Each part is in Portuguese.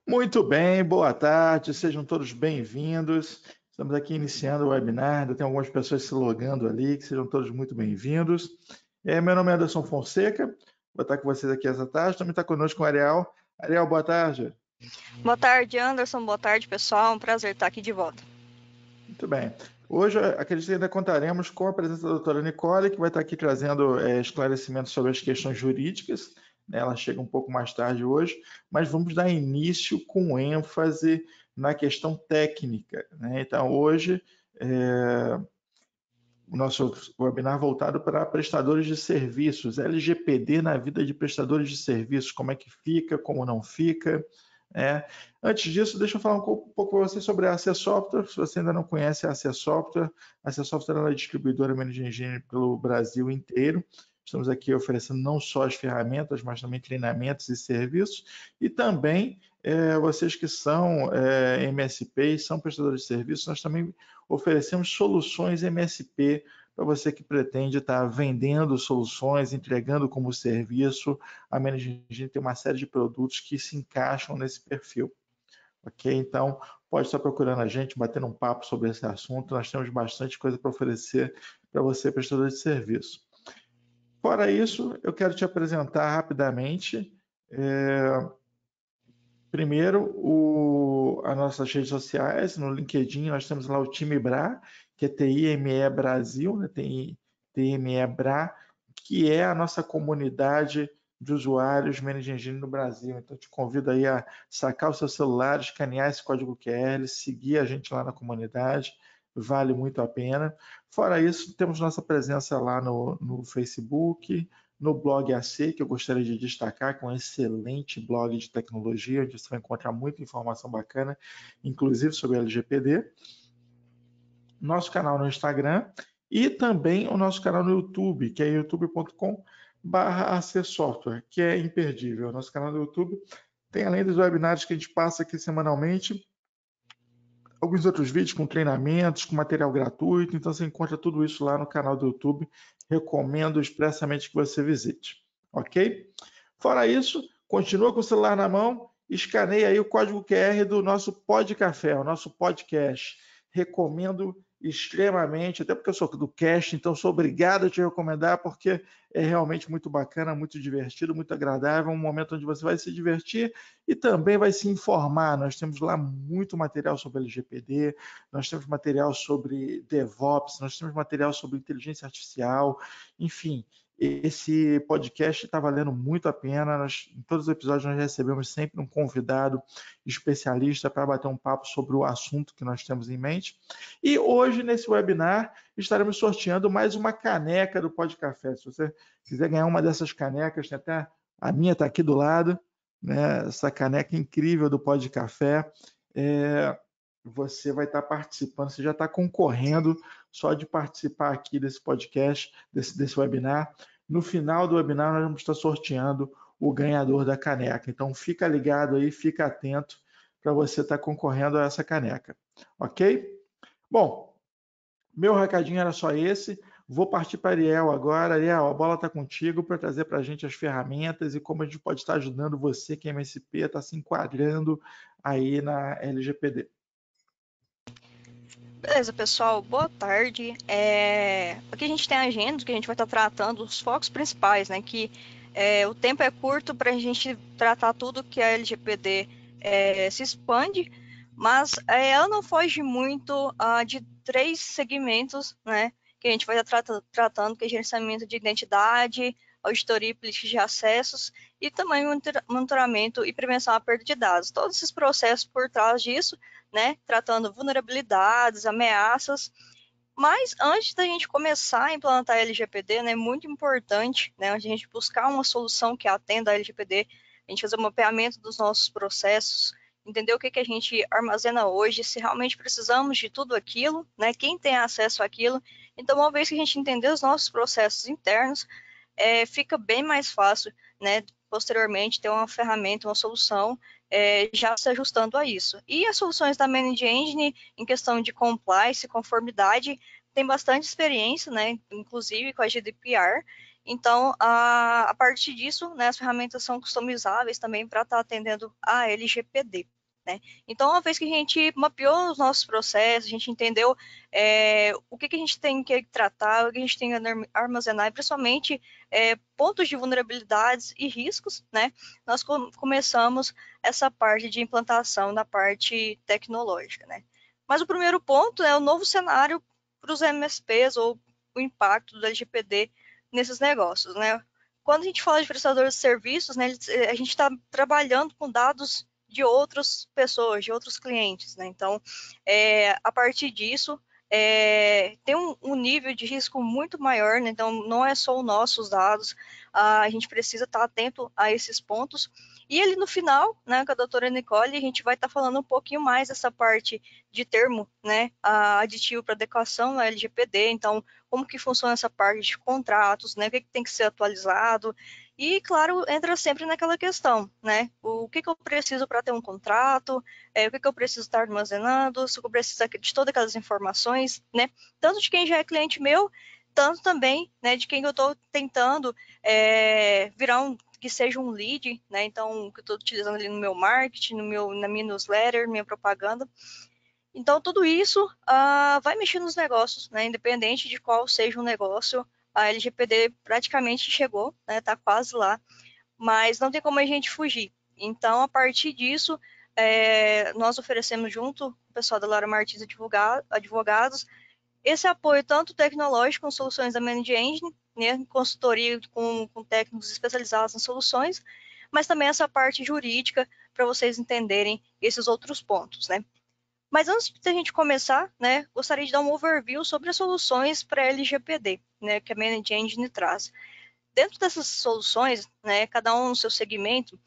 Muito bem, boa tarde, sejam todos bem-vindos. Estamos aqui iniciando o webinar, ainda tem algumas pessoas se logando ali, que sejam todos muito bem-vindos. Meu nome é Anderson Fonseca, vou estar com vocês aqui essa tarde, também está conosco o Ariel. Ariel, boa tarde. Boa tarde, Anderson, boa tarde, pessoal, um prazer estar aqui de volta. Muito bem. Hoje, acredito que ainda contaremos com a presença da doutora Nicole, que vai estar aqui trazendo esclarecimentos sobre as questões jurídicas. Ela chega um pouco mais tarde hoje, mas vamos dar início com ênfase na questão técnica, né? Então, hoje, o nosso webinar voltado para prestadores de serviços, LGPD na vida de prestadores de serviços, como é que fica, como não fica, né? Antes disso, deixa eu falar um pouco para você sobre a AC Software. Se você ainda não conhece a AC Software ela é distribuidora Managed Engine pelo Brasil inteiro. Estamos aqui oferecendo não só as ferramentas, mas também treinamentos e serviços. E também, vocês que são MSPs, são prestadores de serviços, nós também oferecemos soluções MSP para você que pretende estar vendendo soluções, entregando como serviço. A Managed Engine tem uma série de produtos que se encaixam nesse perfil. Ok? Então, pode estar procurando a gente, batendo um papo sobre esse assunto. Nós temos bastante coisa para oferecer para você, prestador de serviço. Fora isso, eu quero te apresentar rapidamente. Primeiro, as nossas redes sociais. No LinkedIn, nós temos lá o Time Bra, que é TIME Brasil, né? TIME Bra, que é a nossa comunidade de usuários Managed Engine no Brasil. Então, te convido aí a sacar o seu celular, escanear esse código QR, seguir a gente lá na comunidade, vale muito a pena. Fora isso, temos nossa presença lá no Facebook, no blog AC, que eu gostaria de destacar, que é um excelente blog de tecnologia, onde você vai encontrar muita informação bacana, inclusive sobre LGPD. Nosso canal no Instagram e também o nosso canal no YouTube, que é youtube.com/acsoftware, que é imperdível. Nosso canal no YouTube tem, além dos webinários que a gente passa aqui semanalmente, alguns outros vídeos com treinamentos, com material gratuito. Então, você encontra tudo isso lá no canal do YouTube. Recomendo expressamente que você visite. Ok? Fora isso, continua com o celular na mão, escaneia aí o código QR do nosso Podcafé, o nosso podcast. Recomendo extremamente, até porque eu sou do cast, então sou obrigado a te recomendar, porque é realmente muito bacana, muito divertido, muito agradável, um momento onde você vai se divertir e também vai se informar. Nós temos lá muito material sobre LGPD, nós temos material sobre DevOps, nós temos material sobre inteligência artificial, enfim. Esse podcast está valendo muito a pena. Em todos os episódios nós recebemos sempre um convidado especialista para bater um papo sobre o assunto que nós temos em mente. E hoje, nesse webinar, estaremos sorteando mais uma caneca do Podcafé. Se você quiser ganhar uma dessas canecas, tem até a minha está aqui do lado, né? Essa caneca incrível do Podcafé. Você vai estar participando, você já está concorrendo só de participar aqui desse podcast, desse webinar. No final do webinar, nós vamos estar sorteando o ganhador da caneca. Então, fica ligado aí, fica atento para você estar concorrendo a essa caneca. Ok? Bom, meu recadinho era só esse. Vou partir para Ariel agora. Ariel, a bola está contigo para trazer para a gente as ferramentas e como a gente pode estar ajudando você, que é MSP, está se enquadrando aí na LGPD. Beleza, pessoal, boa tarde. Aqui a gente tem a agenda que a gente vai estar tratando os focos principais, né? Que o tempo é curto para a gente tratar tudo que a LGPD se expande, mas ela não foge muito de 3 segmentos, né? Que a gente vai estar tratando, que é gerenciamento de identidade, auditoria e política de acessos e também monitoramento e prevenção à perda de dados. Todos esses processos por trás disso, né, tratando vulnerabilidades, ameaças. Mas antes da gente começar a implantar a LGPD, né, é muito importante, né, a gente buscar uma solução que atenda a LGPD, a gente fazer um mapeamento dos nossos processos, entender o que a gente armazena hoje, se realmente precisamos de tudo aquilo, né, quem tem acesso àquilo. Então, uma vez que a gente entender os nossos processos internos, fica bem mais fácil, né, posteriormente ter uma ferramenta, uma solução já se ajustando a isso. E as soluções da Managed Engine, em questão de compliance e conformidade, tem bastante experiência, né, inclusive com a GDPR. Então, a partir disso, né, as ferramentas são customizáveis também para estar atendendo a LGPD. né? Então, uma vez que a gente mapeou os nossos processos, a gente entendeu o que a gente tem que tratar, o que a gente tem que armazenar, e principalmente pontos de vulnerabilidades e riscos, né? Nós começamos essa parte de implantação na parte tecnológica, né? Mas o primeiro ponto é o novo cenário para os MSPs ou o impacto do LGPD nesses negócios, né? Quando a gente fala de prestadores de serviços, né, a gente está trabalhando com dados de outras pessoas, de outros clientes, né? Então, a partir disso, tem um nível de risco muito maior, né? Então, não é só os nossos dados, a gente precisa estar atento a esses pontos. E ali no final, né, com a doutora Nicole, a gente vai estar falando um pouquinho mais dessa parte de termo, né, aditivo para adequação na LGPD, então, como que funciona essa parte de contratos, né, o que tem que ser atualizado, e, claro, entra sempre naquela questão, né, o que eu preciso para ter um contrato, o que eu preciso estar armazenando, se eu preciso de todas aquelas informações, né, tanto de quem já é cliente meu, tanto também, né, de quem eu estou tentando virar que seja um lead, né, então, que eu estou utilizando ali no meu marketing, na minha newsletter, minha propaganda. Então, tudo isso vai mexer nos negócios, né? Independente de qual seja o negócio, a LGPD praticamente chegou, né? Está quase lá, mas não tem como a gente fugir. Então, a partir disso, nós oferecemos junto com o pessoal da Laura Martins Advogados, esse apoio tanto tecnológico com soluções da Managed Engine, né? Consultoria com técnicos especializados em soluções, mas também essa parte jurídica para vocês entenderem esses outros pontos, né? Mas antes de a gente começar, né, gostaria de dar um overview sobre as soluções para LGPD, né, que a Managed Engine traz. Dentro dessas soluções, né, cada um no seu segmento,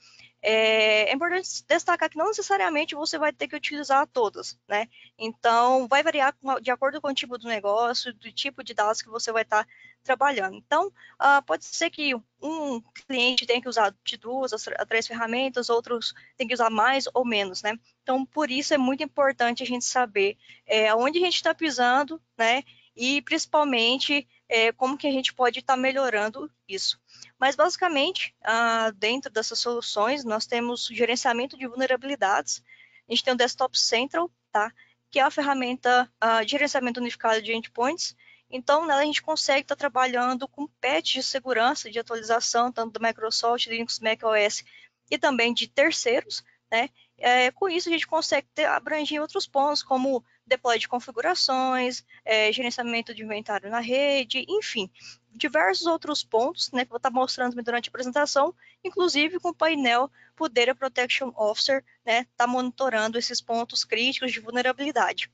é importante destacar que não necessariamente você vai ter que utilizar todas, né? Então, vai variar de acordo com o tipo do negócio, do tipo de dados que você vai estar trabalhando. Então, pode ser que um cliente tenha que usar de 2 a 3 ferramentas, outros tem que usar mais ou menos, né? Então, por isso é muito importante a gente saber onde a gente está pisando, né? E, principalmente, como que a gente pode estar melhorando isso. Mas, basicamente, dentro dessas soluções, nós temos gerenciamento de vulnerabilidades. A gente tem o Desktop Central, tá? Que é a ferramenta de gerenciamento unificado de endpoints. Então, nela a gente consegue estar trabalhando com patches de segurança, de atualização, tanto do Microsoft, Linux, macOS e também de terceiros, né? Com isso, a gente consegue abranger outros pontos, como deploy de configurações, gerenciamento de inventário na rede, enfim, diversos outros pontos, né, que eu vou estar mostrando durante a apresentação, inclusive com o painel o Data Protection Officer, né, está monitorando esses pontos críticos de vulnerabilidade.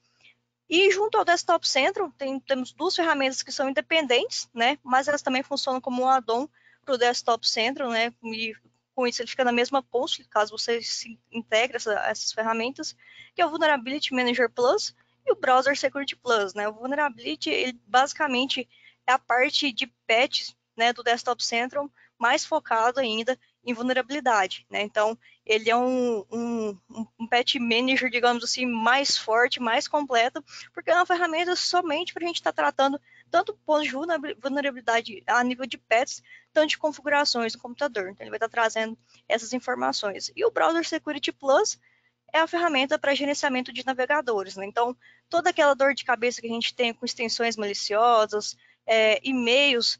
E junto ao Desktop Central, temos duas ferramentas que são independentes, né, mas elas também funcionam como um add-on para o Desktop Central, né, e com isso ele fica na mesma console, caso você se integre essas ferramentas, que é o Vulnerability Manager Plus e o Browser Security Plus, né. O Vulnerability, ele basicamente é a parte de patches, né, do Desktop Central, mais focado ainda em vulnerabilidade, né. Então, ele é um patch manager, digamos assim, mais forte, mais completo, porque é uma ferramenta somente para a gente estar tratando tanto pontos de vulnerabilidade a nível de patches, tanto de configurações do computador. Então, ele vai estar trazendo essas informações. E o Browser Security Plus é a ferramenta para gerenciamento de navegadores, né? Então, toda aquela dor de cabeça que a gente tem com extensões maliciosas, e-mails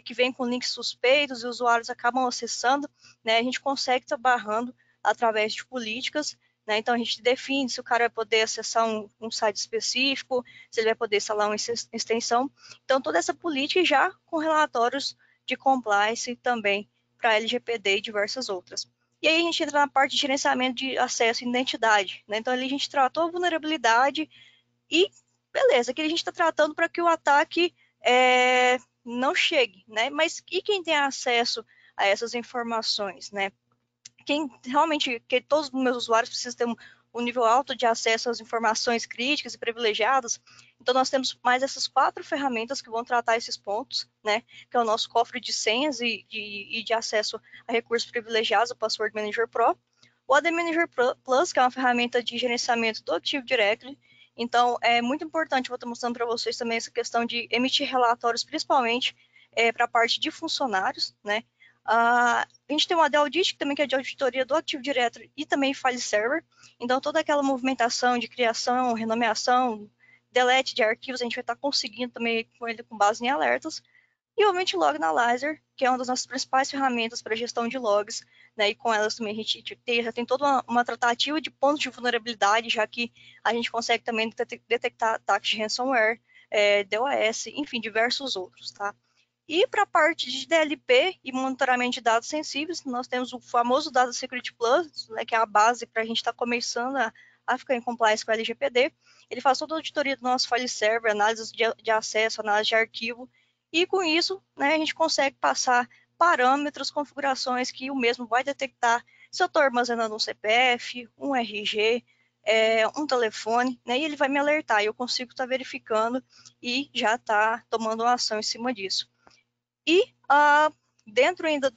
que vêm com links suspeitos e usuários acabam acessando, né? A gente consegue estar barrando através de políticas, né? Então, a gente define se o cara vai poder acessar um site específico, se ele vai poder instalar uma extensão. Então, toda essa política já com relatórios de compliance também para LGPD e diversas outras. E aí a gente entra na parte de gerenciamento de acesso e identidade, né? Então, ali a gente tratou a vulnerabilidade e, beleza, aqui a gente está tratando para que o ataque não chegue, né? Mas e quem tem acesso a essas informações, né? Quem realmente, que todos os meus usuários precisam ter um nível alto de acesso às informações críticas e privilegiadas. Então, nós temos mais essas 4 ferramentas que vão tratar esses pontos, né? Que é o nosso cofre de senhas e de acesso a recursos privilegiados, o Password Manager Pro. O AD Manager Plus, que é uma ferramenta de gerenciamento do Active Directory. Então, é muito importante, vou estar mostrando para vocês também essa questão de emitir relatórios, principalmente para a parte de funcionários, né? A gente tem uma Audit também, que é de auditoria do Active Directory e também File Server. Então, toda aquela movimentação de criação, renomeação, delete de arquivos, a gente vai estar conseguindo também com ele com base em alertas. E, obviamente, o Log Analyzer, que é uma das nossas principais ferramentas para gestão de logs, né? E com elas também a gente já tem toda uma tratativa de pontos de vulnerabilidade, já que a gente consegue também detectar ataques de ransomware, DOS, enfim, diversos outros, tá? E para a parte de DLP e monitoramento de dados sensíveis, nós temos o famoso Data Security Plus, né, que é a base para a gente estar começando a ficar em compliance com a LGPD. Ele faz toda a auditoria do nosso file server, análise de acesso, análise de arquivo, e com isso, né, a gente consegue passar parâmetros, configurações que o mesmo vai detectar se eu estou armazenando um CPF, um RG, um telefone, né, e ele vai me alertar, e eu consigo estar verificando e já estar tomando uma ação em cima disso. E dentro ainda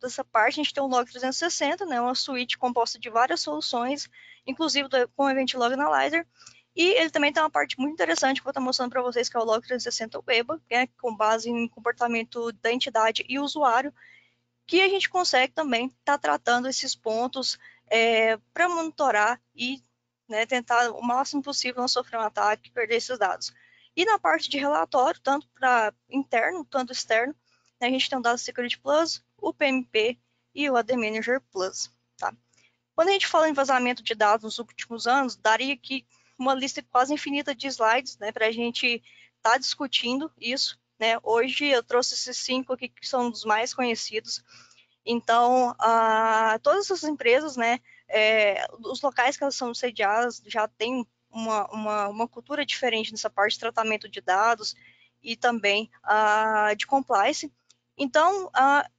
dessa parte, a gente tem o Log 360, né, uma suíte composta de várias soluções, inclusive com o Event Log Analyzer. E ele também tem uma parte muito interessante que eu vou estar mostrando para vocês, que é o Log 360 Web, né, com base em comportamento da entidade e usuário, que a gente consegue também estar tratando esses pontos para monitorar e, né, tentar o máximo possível não sofrer um ataque e perder esses dados. E na parte de relatório, tanto para interno, tanto externo, né, a gente tem o Data Security Plus, o PMP e o AD Manager Plus. Tá? Quando a gente fala em vazamento de dados nos últimos anos, daria aqui uma lista quase infinita de slides, né, para a gente estar discutindo isso. Né? Hoje eu trouxe esses 5 aqui que são os mais conhecidos. Então, todas essas empresas, né, os locais que elas são sediadas já têm uma cultura diferente nessa parte de tratamento de dados e também de compliance. Então,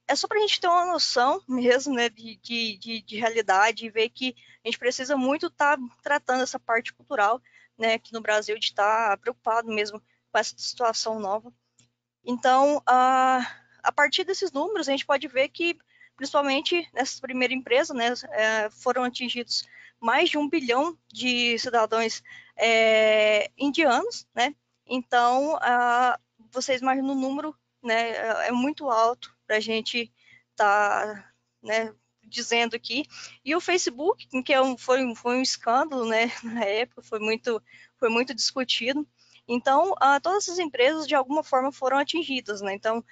é só para a gente ter uma noção mesmo, né, de realidade e ver que a gente precisa muito estar tratando essa parte cultural, né, aqui no Brasil, de estar preocupado mesmo com essa situação nova. Então, a partir desses números, a gente pode ver que, principalmente nessa primeira empresa, né, foram atingidos mais de 1 bilhão de cidadãos indianos, né? Então, vocês imaginam o número, né, é muito alto para a gente estar, né, dizendo aqui. E o Facebook, que foi um escândalo, né, na época, foi muito discutido. Então, todas essas empresas, de alguma forma, foram atingidas, né? Então,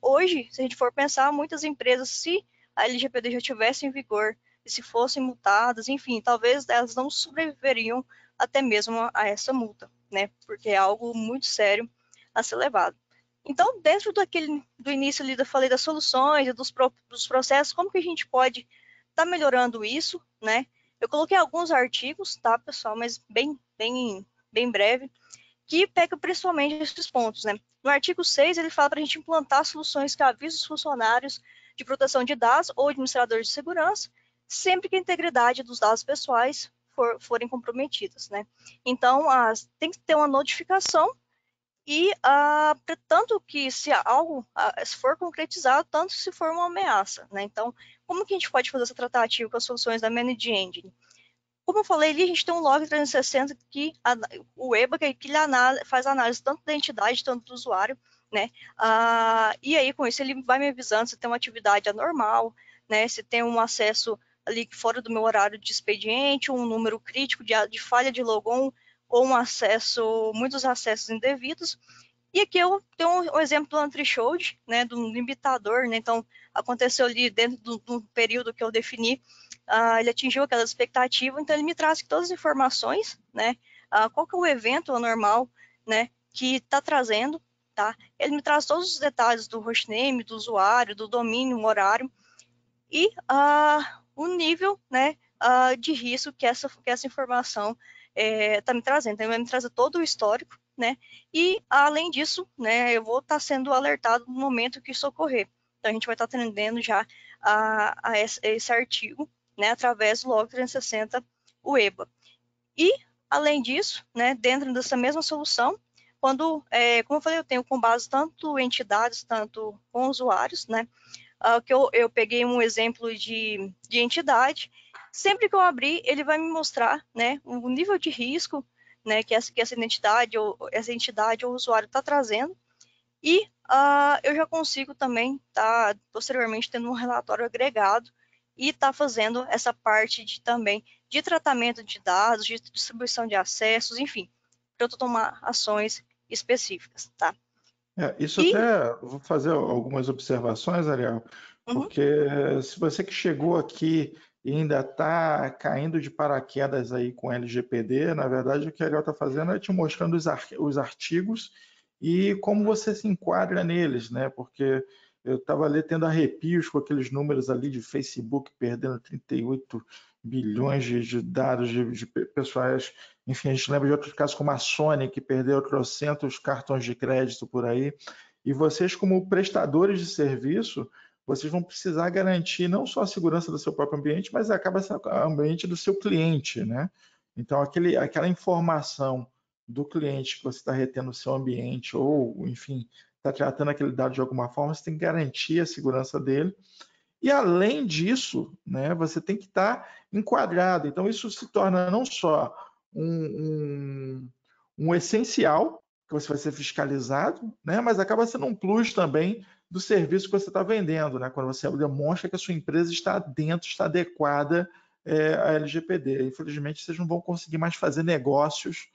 hoje, se a gente for pensar, muitas empresas, se a LGPD já tivesse em vigor, e se fossem multadas, enfim, talvez elas não sobreviveriam até mesmo a essa multa, né? Porque é algo muito sério a ser levado. Então, dentro do início ali, eu falei das soluções e dos processos, como que a gente pode estar melhorando isso, né? Eu coloquei alguns artigos, tá, pessoal, mas bem breve, que pega principalmente esses pontos, né? No artigo 6, ele fala para a gente implantar soluções que avisam os funcionários de proteção de dados ou administradores de segurança, sempre que a integridade dos dados pessoais forem comprometidas, né? Então, tem que ter uma notificação e tanto que se algo se for concretizado, tanto se for uma ameaça, né? Então, como que a gente pode fazer essa tratativa com as soluções da Managed Engine? Como eu falei ali, a gente tem um Log 360 que o EBA que ele faz análise tanto da entidade, tanto do usuário, né? E aí, com isso, ele vai me avisando se tem uma atividade anormal, né? Se tem um acesso ali fora do meu horário de expediente, um número crítico de falha de logon, ou muitos acessos indevidos. E aqui eu tenho um exemplo do Unthreshold, né, do limitador, né, então aconteceu ali dentro do período que eu defini, ele atingiu aquela expectativa, então ele me traz todas as informações, né, qual que é o evento anormal, né, que está trazendo, tá, ele me traz todos os detalhes do hostname, do usuário, do domínio, o horário, e o nível, né, de risco que essa informação está me trazendo, então ele vai me trazer todo o histórico, né? E, além disso, né, eu vou estar sendo alertado no momento que isso ocorrer. Então, a gente vai estar atendendo já a esse artigo, né, através do Log 360 UEBA. E, além disso, né, dentro dessa mesma solução, como eu falei, eu tenho com base tanto entidades, tanto com usuários, né, que eu peguei um exemplo de entidade, sempre que eu abrir, ele vai me mostrar, né, o nível de risco, né, que essa entidade ou usuário está trazendo, e eu já consigo também estar posteriormente tendo um relatório agregado e estar fazendo essa parte também de tratamento de dados, de distribuição de acessos, enfim, para eu tomar ações específicas, tá? Isso E, até vou fazer algumas observações, Ariel, uhum, porque se você que chegou aqui e ainda está caindo de paraquedas aí com LGPD, na verdade o que a Ariel está fazendo é te mostrando os artigos e como você se enquadra neles, né? Porque eu estava ali tendo arrepios com aqueles números ali de Facebook perdendo 38 bilhões de dados de pessoais. Enfim, a gente lembra de outros casos como a Sony, que perdeu trocentos cartões de crédito por aí. E vocês, como prestadores de serviço, vocês vão precisar garantir não só a segurança do seu próprio ambiente, mas acaba sendo o ambiente do seu cliente, né? Então, aquela informação do cliente que você está retendo no seu ambiente, ou, enfim, está tratando aquele dado de alguma forma, você tem que garantir a segurança dele. E além disso, né, você tem que estar enquadrado. Então, isso se torna não só um essencial, que você vai ser fiscalizado, né, mas acaba sendo um plus também do serviço que você está vendendo, né, quando você demonstra que a sua empresa está dentro, está adequada à LGPD. Infelizmente, vocês não vão conseguir mais fazer negócios,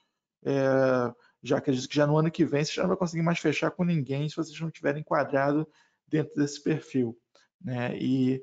já acredito que já no ano que vem você já não vai conseguir mais fechar com ninguém se vocês não tiverem enquadrado dentro desse perfil, né? E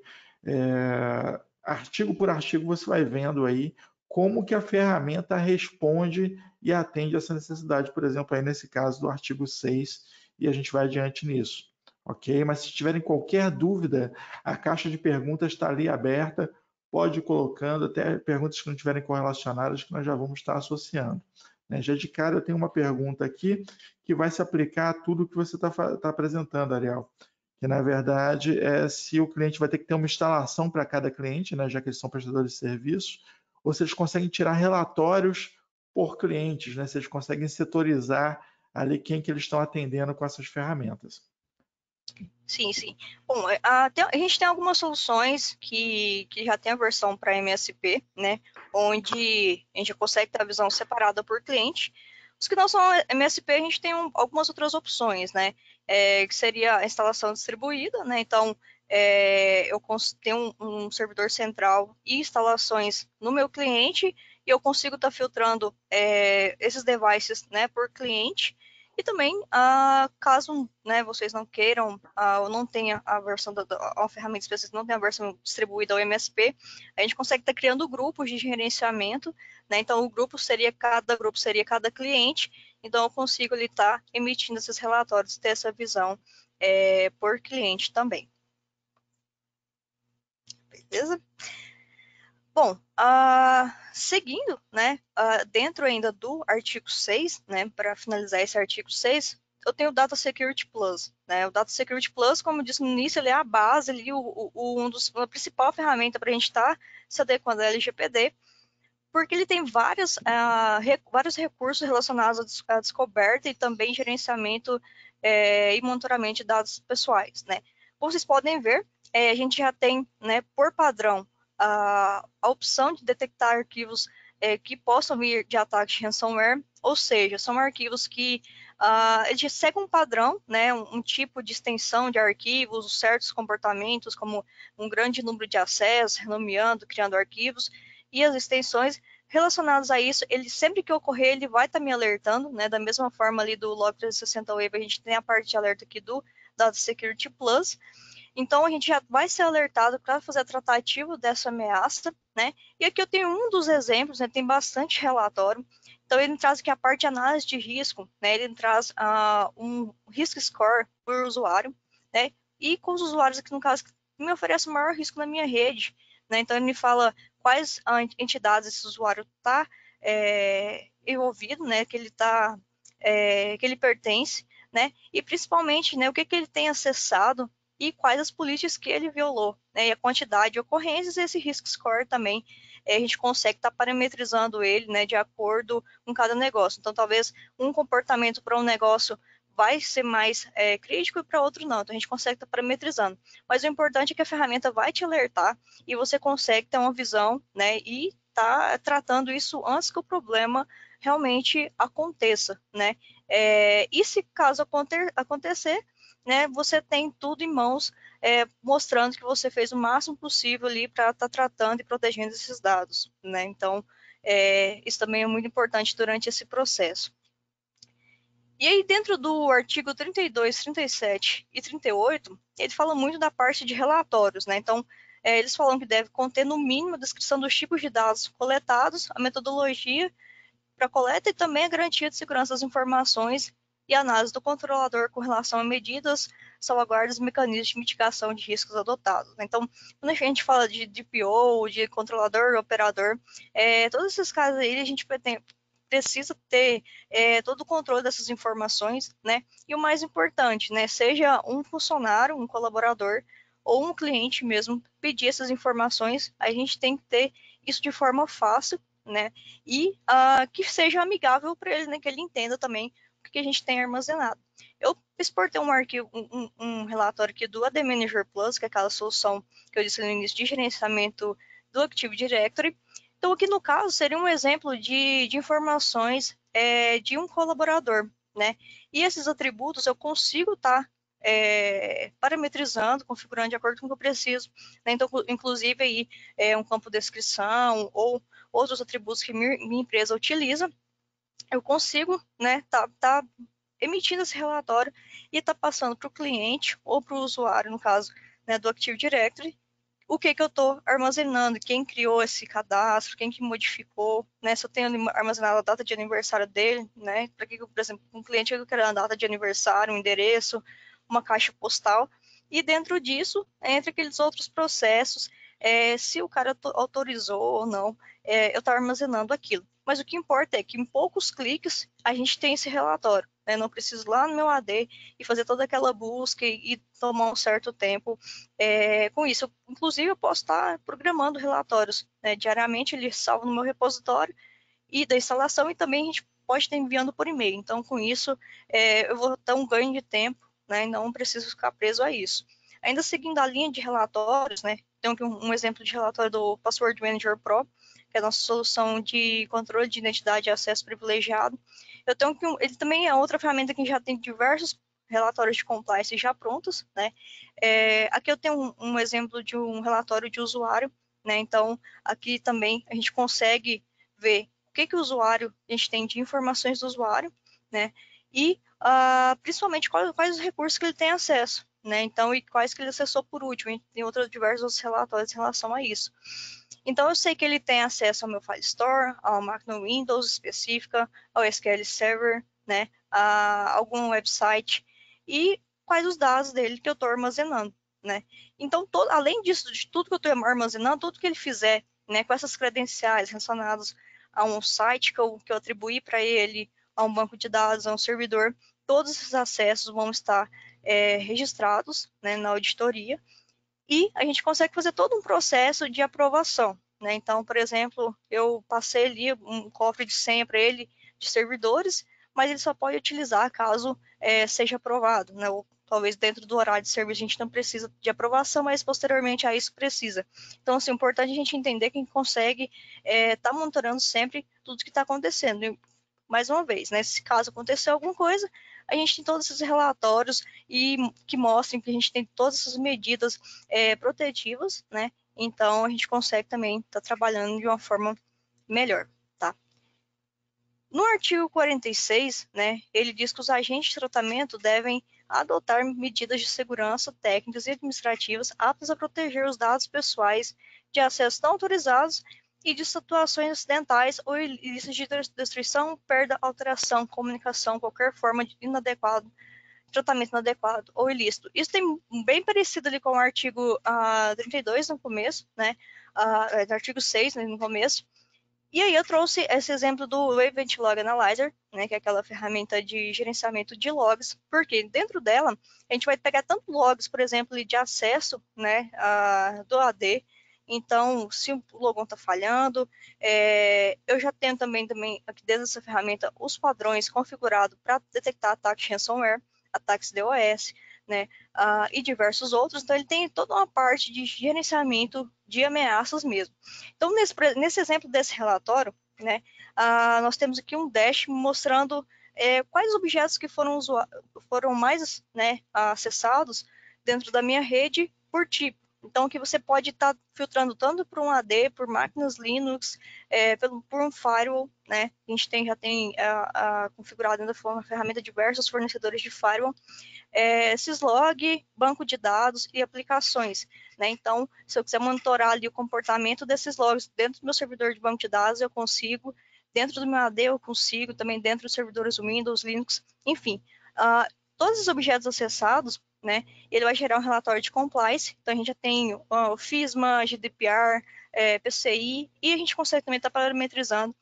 artigo por artigo você vai vendo aí como que a ferramenta responde e atende essa necessidade, por exemplo, aí nesse caso do artigo 6, e a gente vai adiante nisso, ok? Mas se tiverem qualquer dúvida, a caixa de perguntas está ali aberta, pode ir colocando, até perguntas que não estiverem correlacionadas, que nós já vamos estar associando. Né? Já de cara eu tenho uma pergunta aqui que vai se aplicar a tudo que você está apresentando, Ariel, que na verdade é se o cliente vai ter que ter uma instalação para cada cliente, né, já que eles são prestadores de serviços, ou se eles conseguem tirar relatórios por clientes, né, se eles conseguem setorizar ali quem que eles estão atendendo com essas ferramentas. sim, sim. Bom, a gente tem algumas soluções que já tem a versão para MSP, né, onde a gente consegue ter a visão separada por cliente. Os que não são MSP, a gente tem algumas outras opções, né, que seria a instalação distribuída, né, então eu tenho um servidor central e instalações no meu cliente e eu consigo estar filtrando esses devices, né, por cliente. E também, caso, né, vocês não queiram ou não tenha a versão a ferramenta específica, não tem a versão distribuída ao MSP, a gente consegue estar criando grupos de gerenciamento, né? Então, cada grupo seria cada cliente, então eu consigo ali estar emitindo esses relatórios, ter essa visão por cliente também. Beleza? Bom, seguindo, né, dentro ainda do artigo 6, né, para finalizar esse artigo 6, eu tenho o Data Security Plus, né, o Data Security Plus, como eu disse no início, ele é a base, ali, a principal ferramenta para a gente estar se adequando à LGPD, porque ele tem vários recursos relacionados à descoberta e também gerenciamento e monitoramento de dados pessoais, né. Como vocês podem ver, a gente já tem, né, por padrão, a opção de detectar arquivos que possam vir de ataques de ransomware, ou seja, são arquivos que eles seguem um padrão, né, um tipo de extensão de arquivos, certos comportamentos, como um grande número de acessos, renomeando, criando arquivos, e as extensões relacionadas a isso, ele sempre que ocorrer, ele vai estar me alertando, né, da mesma forma ali do Log 360 Wave, a gente tem a parte de alerta aqui do Data Security Plus. Então, a gente já vai ser alertado para fazer a tratativa dessa ameaça, né? E aqui eu tenho um dos exemplos, né? Tem bastante relatório. Então, ele traz aqui a parte de análise de risco, né? Ele traz um risk score por usuário, né? E com os usuários aqui, no caso, que me oferece o maior risco na minha rede, né? Então, ele me fala quais entidades esse usuário está envolvido, né? Que ele pertence, né? E principalmente, né? O que ele tem acessado e quais as políticas que ele violou, né? E a quantidade de ocorrências, esse risk score também, a gente consegue estar parametrizando ele, né, de acordo com cada negócio. Então, talvez um comportamento para um negócio vai ser mais crítico e para outro não. Então, a gente consegue estar parametrizando. Mas o importante é que a ferramenta vai te alertar e você consegue ter uma visão, né, e tá tratando isso antes que o problema realmente aconteça, né? E se caso acontecer, né, você tem tudo em mãos, mostrando que você fez o máximo possível ali para estar tratando e protegendo esses dados, né? Então, isso também é muito importante durante esse processo. E aí, dentro do artigo 32, 37 e 38, ele fala muito da parte de relatórios, né? Então, eles falam que deve conter, no mínimo, a descrição dos tipos de dados coletados, a metodologia para coleta e também a garantia de segurança das informações e análise do controlador com relação a medidas, salvaguardas e mecanismos de mitigação de riscos adotados. Então, quando a gente fala de DPO, de controlador, operador, todos esses casos aí a gente precisa ter todo o controle dessas informações, né? E o mais importante, né? Seja um funcionário, um colaborador ou um cliente mesmo pedir essas informações, a gente tem que ter isso de forma fácil, né? E que seja amigável para ele, né? Que ele entenda também o que a gente tem armazenado. Eu exportei um arquivo, um relatório aqui do AD Manager Plus, que é aquela solução que eu disse no início de gerenciamento do Active Directory. Então, aqui no caso, seria um exemplo de informações de um colaborador, né? E esses atributos eu consigo estar parametrizando, configurando de acordo com o que eu preciso, né? Então, inclusive aí um campo de descrição ou outros atributos que minha empresa utiliza, eu consigo, né, tá emitindo esse relatório e tá passando para o cliente ou para o usuário, no caso, né, do Active Directory, o que eu estou armazenando, quem criou esse cadastro, quem que modificou, né? Se eu tenho armazenado a data de aniversário dele, né? Para que, por exemplo, um cliente eu quero a data de aniversário, um endereço, uma caixa postal, e dentro disso, entre aqueles outros processos, se o cara autorizou ou não, eu estou armazenando aquilo. Mas o que importa é que em poucos cliques a gente tem esse relatório, né? Não preciso ir lá no meu AD e fazer toda aquela busca e tomar um certo tempo com isso. Inclusive, eu posso estar programando relatórios, né? Diariamente, ele salva no meu repositório e da instalação, e também a gente pode estar enviando por e-mail. Então, com isso, eu vou ter um ganho de tempo, né? E não preciso ficar preso a isso. Ainda seguindo a linha de relatórios, né? Tem aqui um exemplo de relatório do Password Manager Pro, que é a nossa solução de controle de identidade e acesso privilegiado. Eu tenho que ele também é outra ferramenta que já tem diversos relatórios de compliance já prontos, né? Aqui eu tenho um exemplo de um relatório de usuário, né? Então, aqui também a gente consegue ver o que o usuário, a gente tem de informações do usuário, né? E principalmente quais os recursos que ele tem acesso, né? Então, e quais que ele acessou por último. A gente tem diversos outros relatórios em relação a isso. Então, eu sei que ele tem acesso ao meu file store, a uma máquina Windows específica, ao SQL Server, né? A algum website e quais os dados dele que eu estou armazenando, né? Então, além disso, de tudo que eu estou armazenando, tudo que ele fizer, né, com essas credenciais relacionadas a um site que eu atribuí para ele, a um banco de dados, a um servidor, todos esses acessos vão estar registrados, né, na auditoria, e a gente consegue fazer todo um processo de aprovação, né? Então, por exemplo, eu passei ali um cofre de senha para ele de servidores, mas ele só pode utilizar caso seja aprovado, né? Ou talvez dentro do horário de serviço a gente não precisa de aprovação, mas posteriormente a isso precisa. Então, assim, é importante a gente entender que a gente consegue estar monitorando sempre tudo que está acontecendo. E, mais uma vez, né? Se caso acontecer alguma coisa, a gente tem todos esses relatórios e que mostrem que a gente tem todas essas medidas protetivas, né? Então, a gente consegue também estar trabalhando de uma forma melhor, tá? No artigo 46, né, ele diz que os agentes de tratamento devem adotar medidas de segurança técnicas e administrativas aptas a proteger os dados pessoais de acesso não autorizados e de situações acidentais ou ilícitas de destruição, perda, alteração, comunicação, qualquer forma de inadequado, tratamento inadequado ou ilícito. Isso tem bem parecido ali com o artigo 32 no começo, né? Do artigo 6 né, no começo. E aí eu trouxe esse exemplo do Event Log Analyzer, né, que é aquela ferramenta de gerenciamento de logs, porque dentro dela a gente vai pegar tanto logs, por exemplo, de acesso, né, do AD. Então, se o logon está falhando, eu já tenho também aqui dentro dessa ferramenta os padrões configurados para detectar ataques de ransomware, ataques DOS, né, e diversos outros. Então, ele tem toda uma parte de gerenciamento de ameaças mesmo. Então, nesse exemplo desse relatório, né, nós temos aqui um dash mostrando quais objetos que foram mais, né, acessados dentro da minha rede por tipo. Então, que você pode estar filtrando tanto por um AD, por máquinas Linux, por um firewall, né? A gente já tem configurado ainda uma ferramenta diversos fornecedores de firewall, syslog, banco de dados e aplicações, né? Então, se eu quiser monitorar ali o comportamento desses logs dentro do meu servidor de banco de dados, eu consigo. Dentro do meu AD eu consigo, também dentro dos servidores Windows, Linux, enfim. Todos os objetos acessados, né, ele vai gerar um relatório de compliance. Então, a gente já tem o FISMA, GDPR, PCI, e a gente consegue também estar parametrizando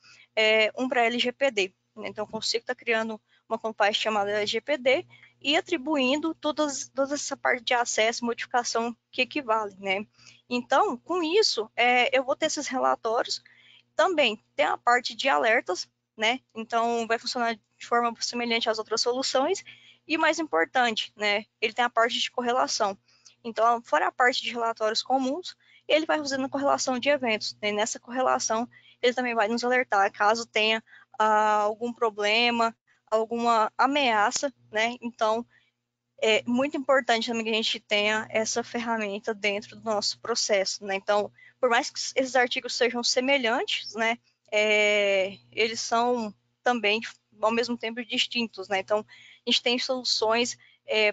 um para LGPD. Né? Então, eu consigo estar criando uma compliance chamada LGPD e atribuindo toda essa parte de acesso, modificação que equivale, né? Então, com isso, eu vou ter esses relatórios. Também tem a parte de alertas, né? Então, vai funcionar de forma semelhante às outras soluções. E mais importante, né? Ele tem a parte de correlação. Então, fora a parte de relatórios comuns, ele vai fazendo a correlação de eventos. Né? Nessa correlação, ele também vai nos alertar caso tenha algum problema, alguma ameaça, né? Então, é muito importante também que a gente tenha essa ferramenta dentro do nosso processo, né? Então, por mais que esses artigos sejam semelhantes, né? Eles são também, ao mesmo tempo, distintos, né? Então, a gente tem soluções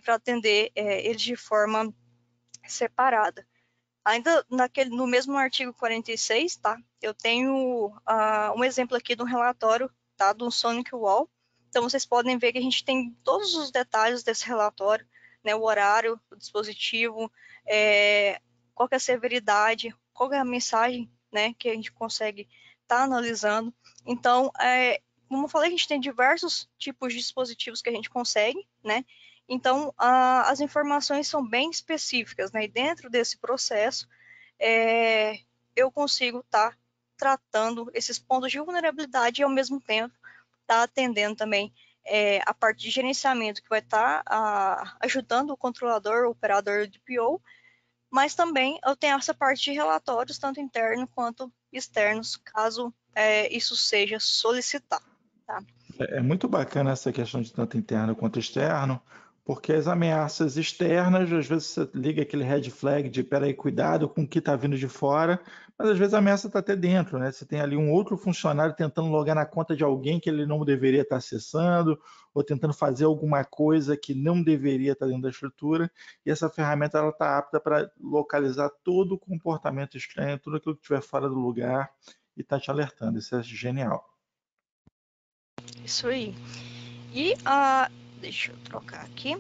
para atender eles de forma separada. Ainda no mesmo artigo 46, tá? Eu tenho um exemplo aqui de um relatório, tá? Do Sonic Wall. Então, vocês podem ver que a gente tem todos os detalhes desse relatório, né? O horário, o dispositivo, qual que é a severidade, qual é a mensagem, né? Que a gente consegue estar analisando. Então, como eu falei, a gente tem diversos tipos de dispositivos que a gente consegue, né? Então, as informações são bem específicas, né? E dentro desse processo, eu consigo estar tratando esses pontos de vulnerabilidade e, ao mesmo tempo, estar atendendo também a parte de gerenciamento, que vai estar ajudando o controlador, o operador do DPO, mas também eu tenho essa parte de relatórios, tanto internos quanto externos, caso isso seja solicitado. Tá? É muito bacana essa questão de tanto interno quanto externo, porque as ameaças externas, às vezes você liga aquele red flag de peraí, cuidado com o que está vindo de fora, mas às vezes a ameaça está até dentro, né? Você tem ali um outro funcionário tentando logar na conta de alguém que ele não deveria estar acessando, ou tentando fazer alguma coisa que não deveria estar dentro da estrutura, e essa ferramenta ela está apta para localizar todo o comportamento estranho, tudo aquilo que estiver fora do lugar, e está te alertando. Isso é genial. Isso aí. E deixa eu trocar aqui.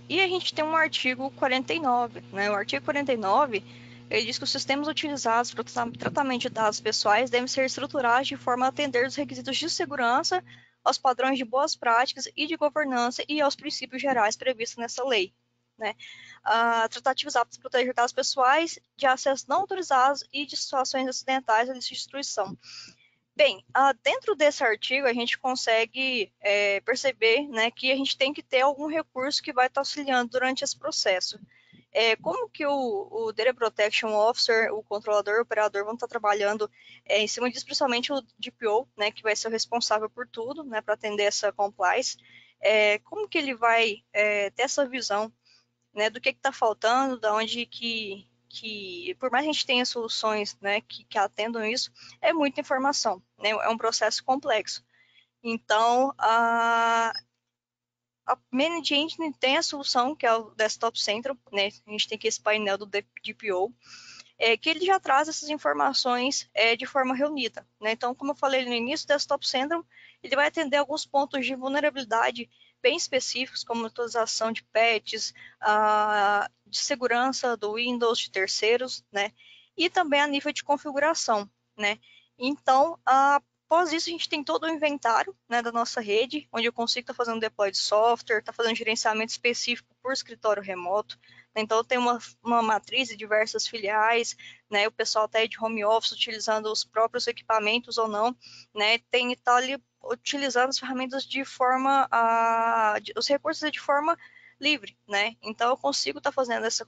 E a gente tem um artigo 49, né? O artigo 49, ele diz que os sistemas utilizados para o tratamento de dados pessoais devem ser estruturados de forma a atender os requisitos de segurança, aos padrões de boas práticas e de governança e aos princípios gerais previstos nessa lei, né? Tratativos aptos a proteger dados pessoais, de acesso não autorizados e de situações acidentais ou de destruição. Bem, dentro desse artigo a gente consegue perceber, né, que a gente tem que ter algum recurso que vai estar auxiliando durante esse processo. Como que o Data Protection Officer, o controlador, o operador vão estar trabalhando em cima disso, principalmente o DPO, né, que vai ser o responsável por tudo, né, para atender essa compliance. Como que ele vai ter essa visão, né, do que está faltando, da onde que por mais que a gente tenha soluções, né, que atendam isso, é muita informação, né, é um processo complexo. Então, a Managed Engine tem a solução, que é o Desktop Central, né, a gente tem aqui esse painel do DPO, que ele já traz essas informações de forma reunida. Né? Então, como eu falei no início, o Desktop Central ele vai atender alguns pontos de vulnerabilidade bem específicos, como atualização de patches, de segurança do Windows, de terceiros, né? E também a nível de configuração, né? Então, após isso, a gente tem todo o inventário, né, da nossa rede, onde eu consigo estar fazendo deploy de software, estar fazendo gerenciamento específico por escritório remoto. Então, tem uma matriz de diversas filiais, né, o pessoal está aí de home office utilizando os próprios equipamentos ou não, né, está ali utilizando as ferramentas de forma, os recursos de forma livre, né, então eu consigo estar fazendo essa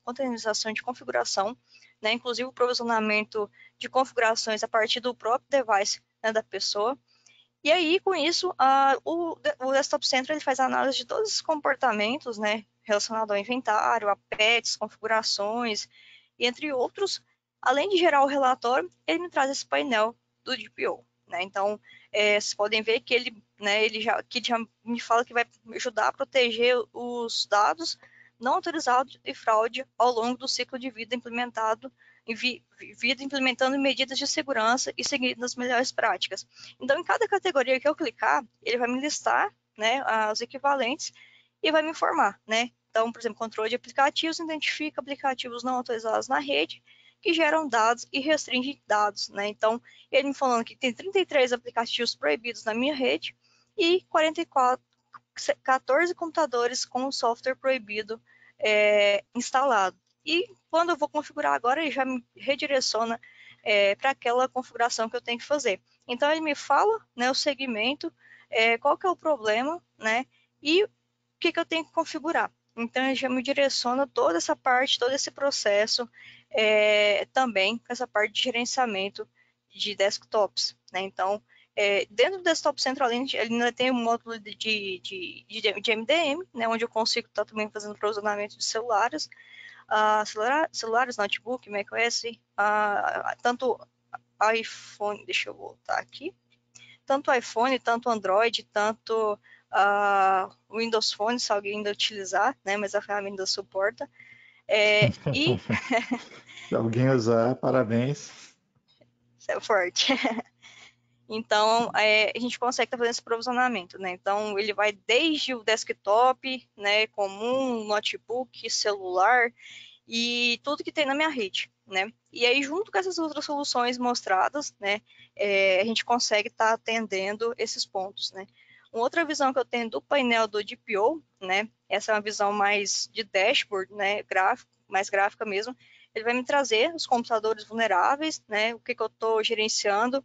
containerização de configuração, né, inclusive o provisionamento de configurações a partir do próprio device, né, da pessoa, E aí, com isso, o Desktop Center ele faz análise de todos os comportamentos, né, relacionados ao inventário, a pets, configurações, e entre outros. Além de gerar o relatório, ele me traz esse painel do DPO, né? Então, vocês podem ver que ele já me fala que vai me ajudar a proteger os dados não autorizados e fraude ao longo do ciclo de vida implementado, vida implementando medidas de segurança e seguindo as melhores práticas. Então, em cada categoria que eu clicar, ele vai me listar, né, os equivalentes e vai me informar, né? Então, por exemplo, controle de aplicativos identifica aplicativos não autorizados na rede que geram dados e restringem dados, né? Então, ele me falando que tem 33 aplicativos proibidos na minha rede e 14 computadores com software proibido instalado. E quando eu vou configurar agora, ele já me redireciona para aquela configuração que eu tenho que fazer. Então, ele me fala, né, o segmento, qual que é o problema, né, e o que eu tenho que configurar. Então, ele já me direciona toda essa parte, todo esse processo, também com essa parte de gerenciamento de desktops, né? Então, dentro do Desktop Central, ele ainda tem um módulo de MDM, né, onde eu consigo estar também fazendo provisionamento de celulares, celulares, notebook, macOS, tanto iPhone, deixa eu voltar aqui, tanto iPhone, tanto Android, tanto Windows Phone, se alguém ainda utilizar, né, mas a ferramenta suporta. E Se alguém usar, parabéns. isso é forte. Então, a gente consegue estar fazendo esse provisionamento, né? Então, ele vai desde o desktop, né, comum, notebook, celular e tudo que tem na minha rede, né? E aí, junto com essas outras soluções mostradas, né, a gente consegue estar atendendo esses pontos, né? Uma outra visão que eu tenho do painel do DPO, né, essa é uma visão mais de dashboard, né, mais gráfica mesmo, ele vai me trazer os computadores vulneráveis, né, o que eu estou gerenciando,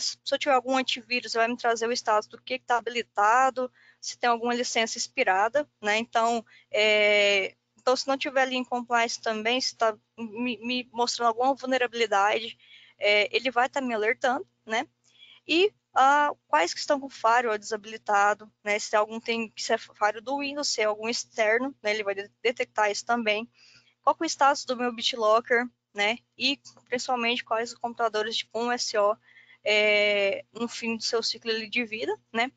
se eu tiver algum antivírus, vai me trazer o status do que está habilitado, se tem alguma licença expirada, né, então, se não tiver ali em compliance também, se está me mostrando alguma vulnerabilidade, ele vai estar me alertando, né? E quais que estão com firewall desabilitado, né? Se algum tem que ser firewall do Windows, se é algum externo, né? Ele vai detectar isso também. Qual que é o status do meu BitLocker, né? E principalmente quais os computadores de 1SO no fim do seu ciclo de vida, né?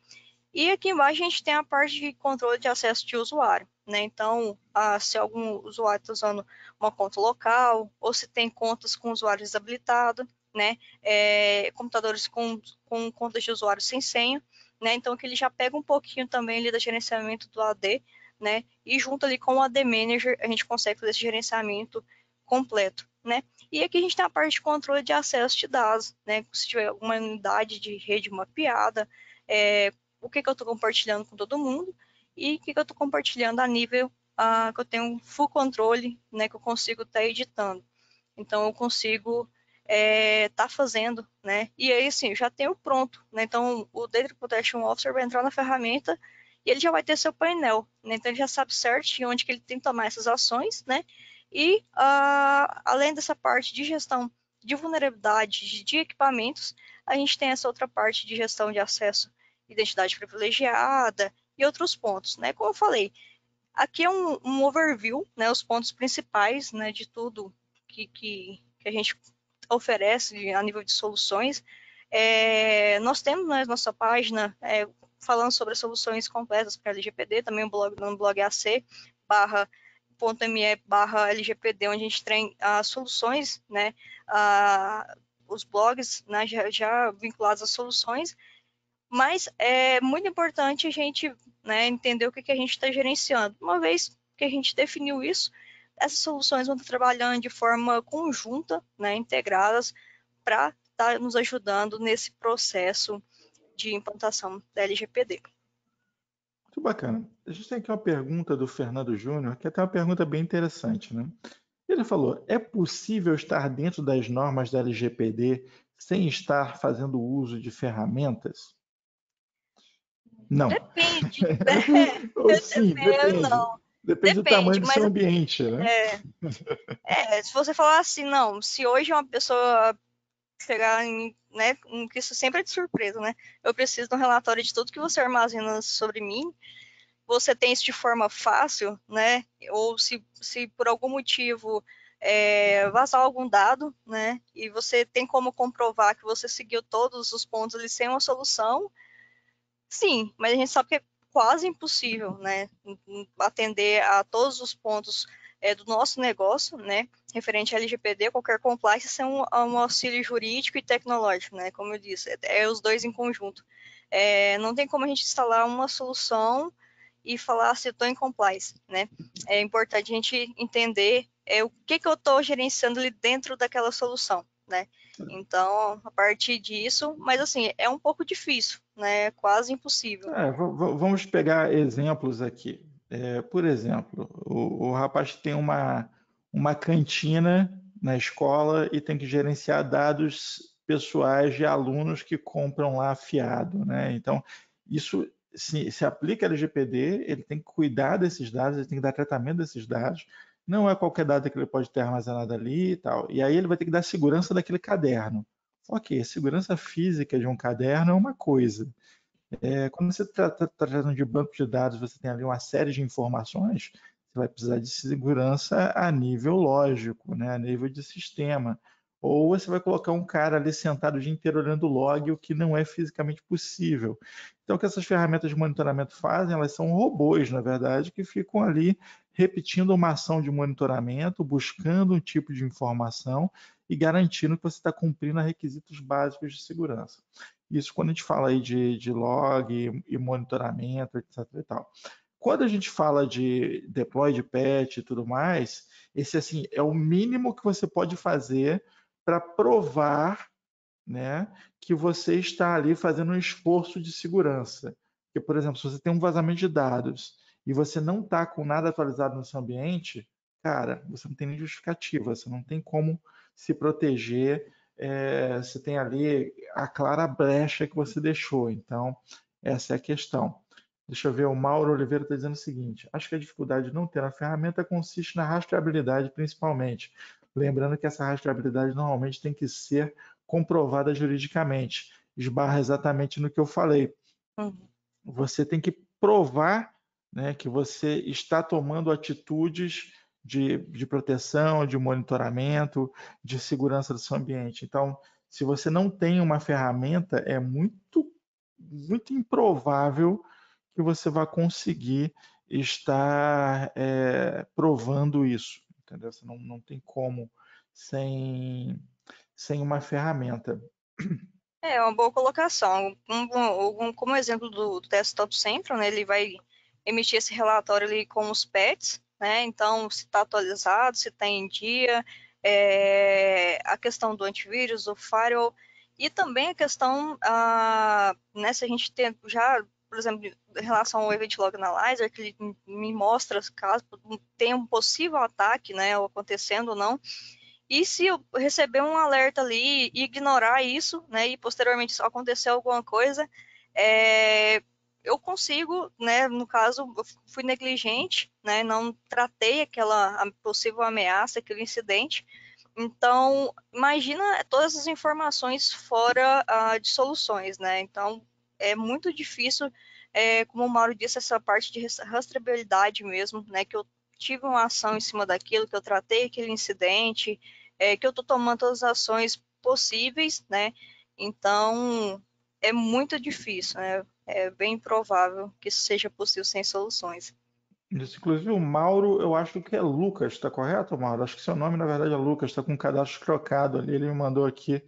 E aqui embaixo a gente tem a parte de controle de acesso de usuário, né? Então, se algum usuário está usando uma conta local, ou se tem contas com usuário desabilitado, né? Computadores com contas de usuário sem senha, né? Então, que ele já pega um pouquinho também ali do gerenciamento do AD, né? E junto ali com o AD Manager, a gente consegue fazer esse gerenciamento completo, né? E aqui a gente tem a parte de controle de acesso de dados, né? Se tiver alguma unidade de rede mapeada, o que eu estou compartilhando com todo mundo e o que eu estou compartilhando a nível que eu tenho um full controle, né, que eu consigo estar editando. Então, eu consigo estar fazendo, né? E aí, assim, eu já tenho pronto, né? Então, o Data Protection Officer vai entrar na ferramenta e ele já vai ter seu painel, né? Então, ele já sabe certinho onde que ele tem que tomar essas ações, né? E, além dessa parte de gestão de vulnerabilidade de equipamentos, a gente tem essa outra parte de gestão de acesso, identidade privilegiada e outros pontos, né? Como eu falei, aqui é um overview, né? Os pontos principais, né? De tudo que a gente oferece a nível de soluções. Nós temos na nossa página falando sobre as soluções completas para LGPD, também no blog AC, .me/LGPD, onde a gente tem as soluções, né, os blogs, né, já vinculados às soluções, mas é muito importante a gente, né, entender o que a gente está gerenciando. Uma vez que a gente definiu isso, essas soluções vão estar trabalhando de forma conjunta, né, integradas, para estar nos ajudando nesse processo de implantação da LGPD. Muito bacana. A gente tem aqui uma pergunta do Fernando Júnior, que é até uma pergunta bem interessante, né? Ele falou: é possível estar dentro das normas da LGPD sem estar fazendo uso de ferramentas? Não. Depende. Ou sim, depende. Não, Depende do tamanho depende, do mas seu ambiente, né? se você falar assim, não, se hoje uma pessoa chegar né, que isso sempre é de surpresa, né? Eu preciso de um relatório de tudo que você armazena sobre mim. Você tem isso de forma fácil, né? Ou se por algum motivo vazar algum dado, né? E você tem como comprovar que você seguiu todos os pontos ali sem uma solução, sim, mas a gente sabe que é quase impossível, né? Atender a todos os pontos do nosso negócio, né? Referente à LGPD, qualquer compliance sem um auxílio jurídico e tecnológico, né? Como eu disse, os dois em conjunto. Não tem como a gente instalar uma solução e falar se eu estou em compliance, né? É importante a gente entender o que eu estou gerenciando ali dentro daquela solução, né? Então, a partir disso, mas assim, é um pouco difícil, né? É quase impossível. Vamos pegar exemplos aqui. Por exemplo, o rapaz tem uma cantina na escola e tem que gerenciar dados pessoais de alunos que compram lá fiado, né? Então, isso se aplica ao LGPD, ele tem que cuidar desses dados, ele tem que dar tratamento desses dados. Não é qualquer dado que ele pode ter armazenado ali e tal. E aí ele vai ter que dar segurança daquele caderno. Ok, segurança física de um caderno é uma coisa. Quando você está tratando de banco de dados, você tem ali uma série de informações, você vai precisar de segurança a nível lógico, né? A nível de sistema. Ou você vai colocar um cara ali sentado o dia inteiro olhando o log, o que não é fisicamente possível. Então, o que essas ferramentas de monitoramento fazem? Elas são robôs, na verdade, que ficam ali repetindo uma ação de monitoramento, buscando um tipo de informação e garantindo que você está cumprindo requisitos básicos de segurança. Isso quando a gente fala aí de log e monitoramento, etc. e tal. Quando a gente fala de deploy de patch e tudo mais, esse assim é o mínimo que você pode fazer para provar, né, que você está ali fazendo um esforço de segurança. Porque, por exemplo, se você tem um vazamento de dados e você não está com nada atualizado no seu ambiente, cara, você não tem nem justificativa, você não tem como se proteger, você tem ali a clara brecha que você deixou. Então, essa é a questão. Deixa eu ver, o Mauro Oliveira está dizendo o seguinte: acho que a dificuldade de não ter a ferramenta consiste na rastreabilidade, principalmente. Lembrando que essa rastreabilidade normalmente tem que ser comprovada juridicamente. Esbarra exatamente no que eu falei. Uhum. Você tem que provar, né, que você está tomando atitudes de proteção, de monitoramento, de segurança do seu ambiente. Então, se você não tem uma ferramenta, é muito improvável que você vá conseguir estar provando isso. Entendeu? Você não tem como sem uma ferramenta. É uma boa colocação. Como exemplo do Desktop Central, né, ele vai emitir esse relatório ali com os patches, né? Então, se está atualizado, se está em dia, a questão do antivírus, o firewall, e também a questão, né, se a gente tem já, por exemplo, em relação ao Event Log Analyzer, que ele me mostra caso tem um possível ataque, né, acontecendo ou não. E se eu receber um alerta ali e ignorar isso, né, e posteriormente só acontecer alguma coisa, eu consigo, né, no caso, eu fui negligente, né, não tratei aquela possível ameaça, aquele incidente. Então, imagina todas as informações fora de soluções, né? Então, é muito difícil, como o Mauro disse, essa parte de rastreabilidade mesmo, né? Que eu tive uma ação em cima daquilo, que eu tratei aquele incidente, que eu estou tomando todas as ações possíveis, né? Então, é muito difícil, né? É bem improvável que isso seja possível sem soluções. Isso, inclusive o Mauro, eu acho que é Lucas, está correto, Mauro? Acho que seu nome na verdade é Lucas, está com o cadastro trocado ali. Ele me mandou aqui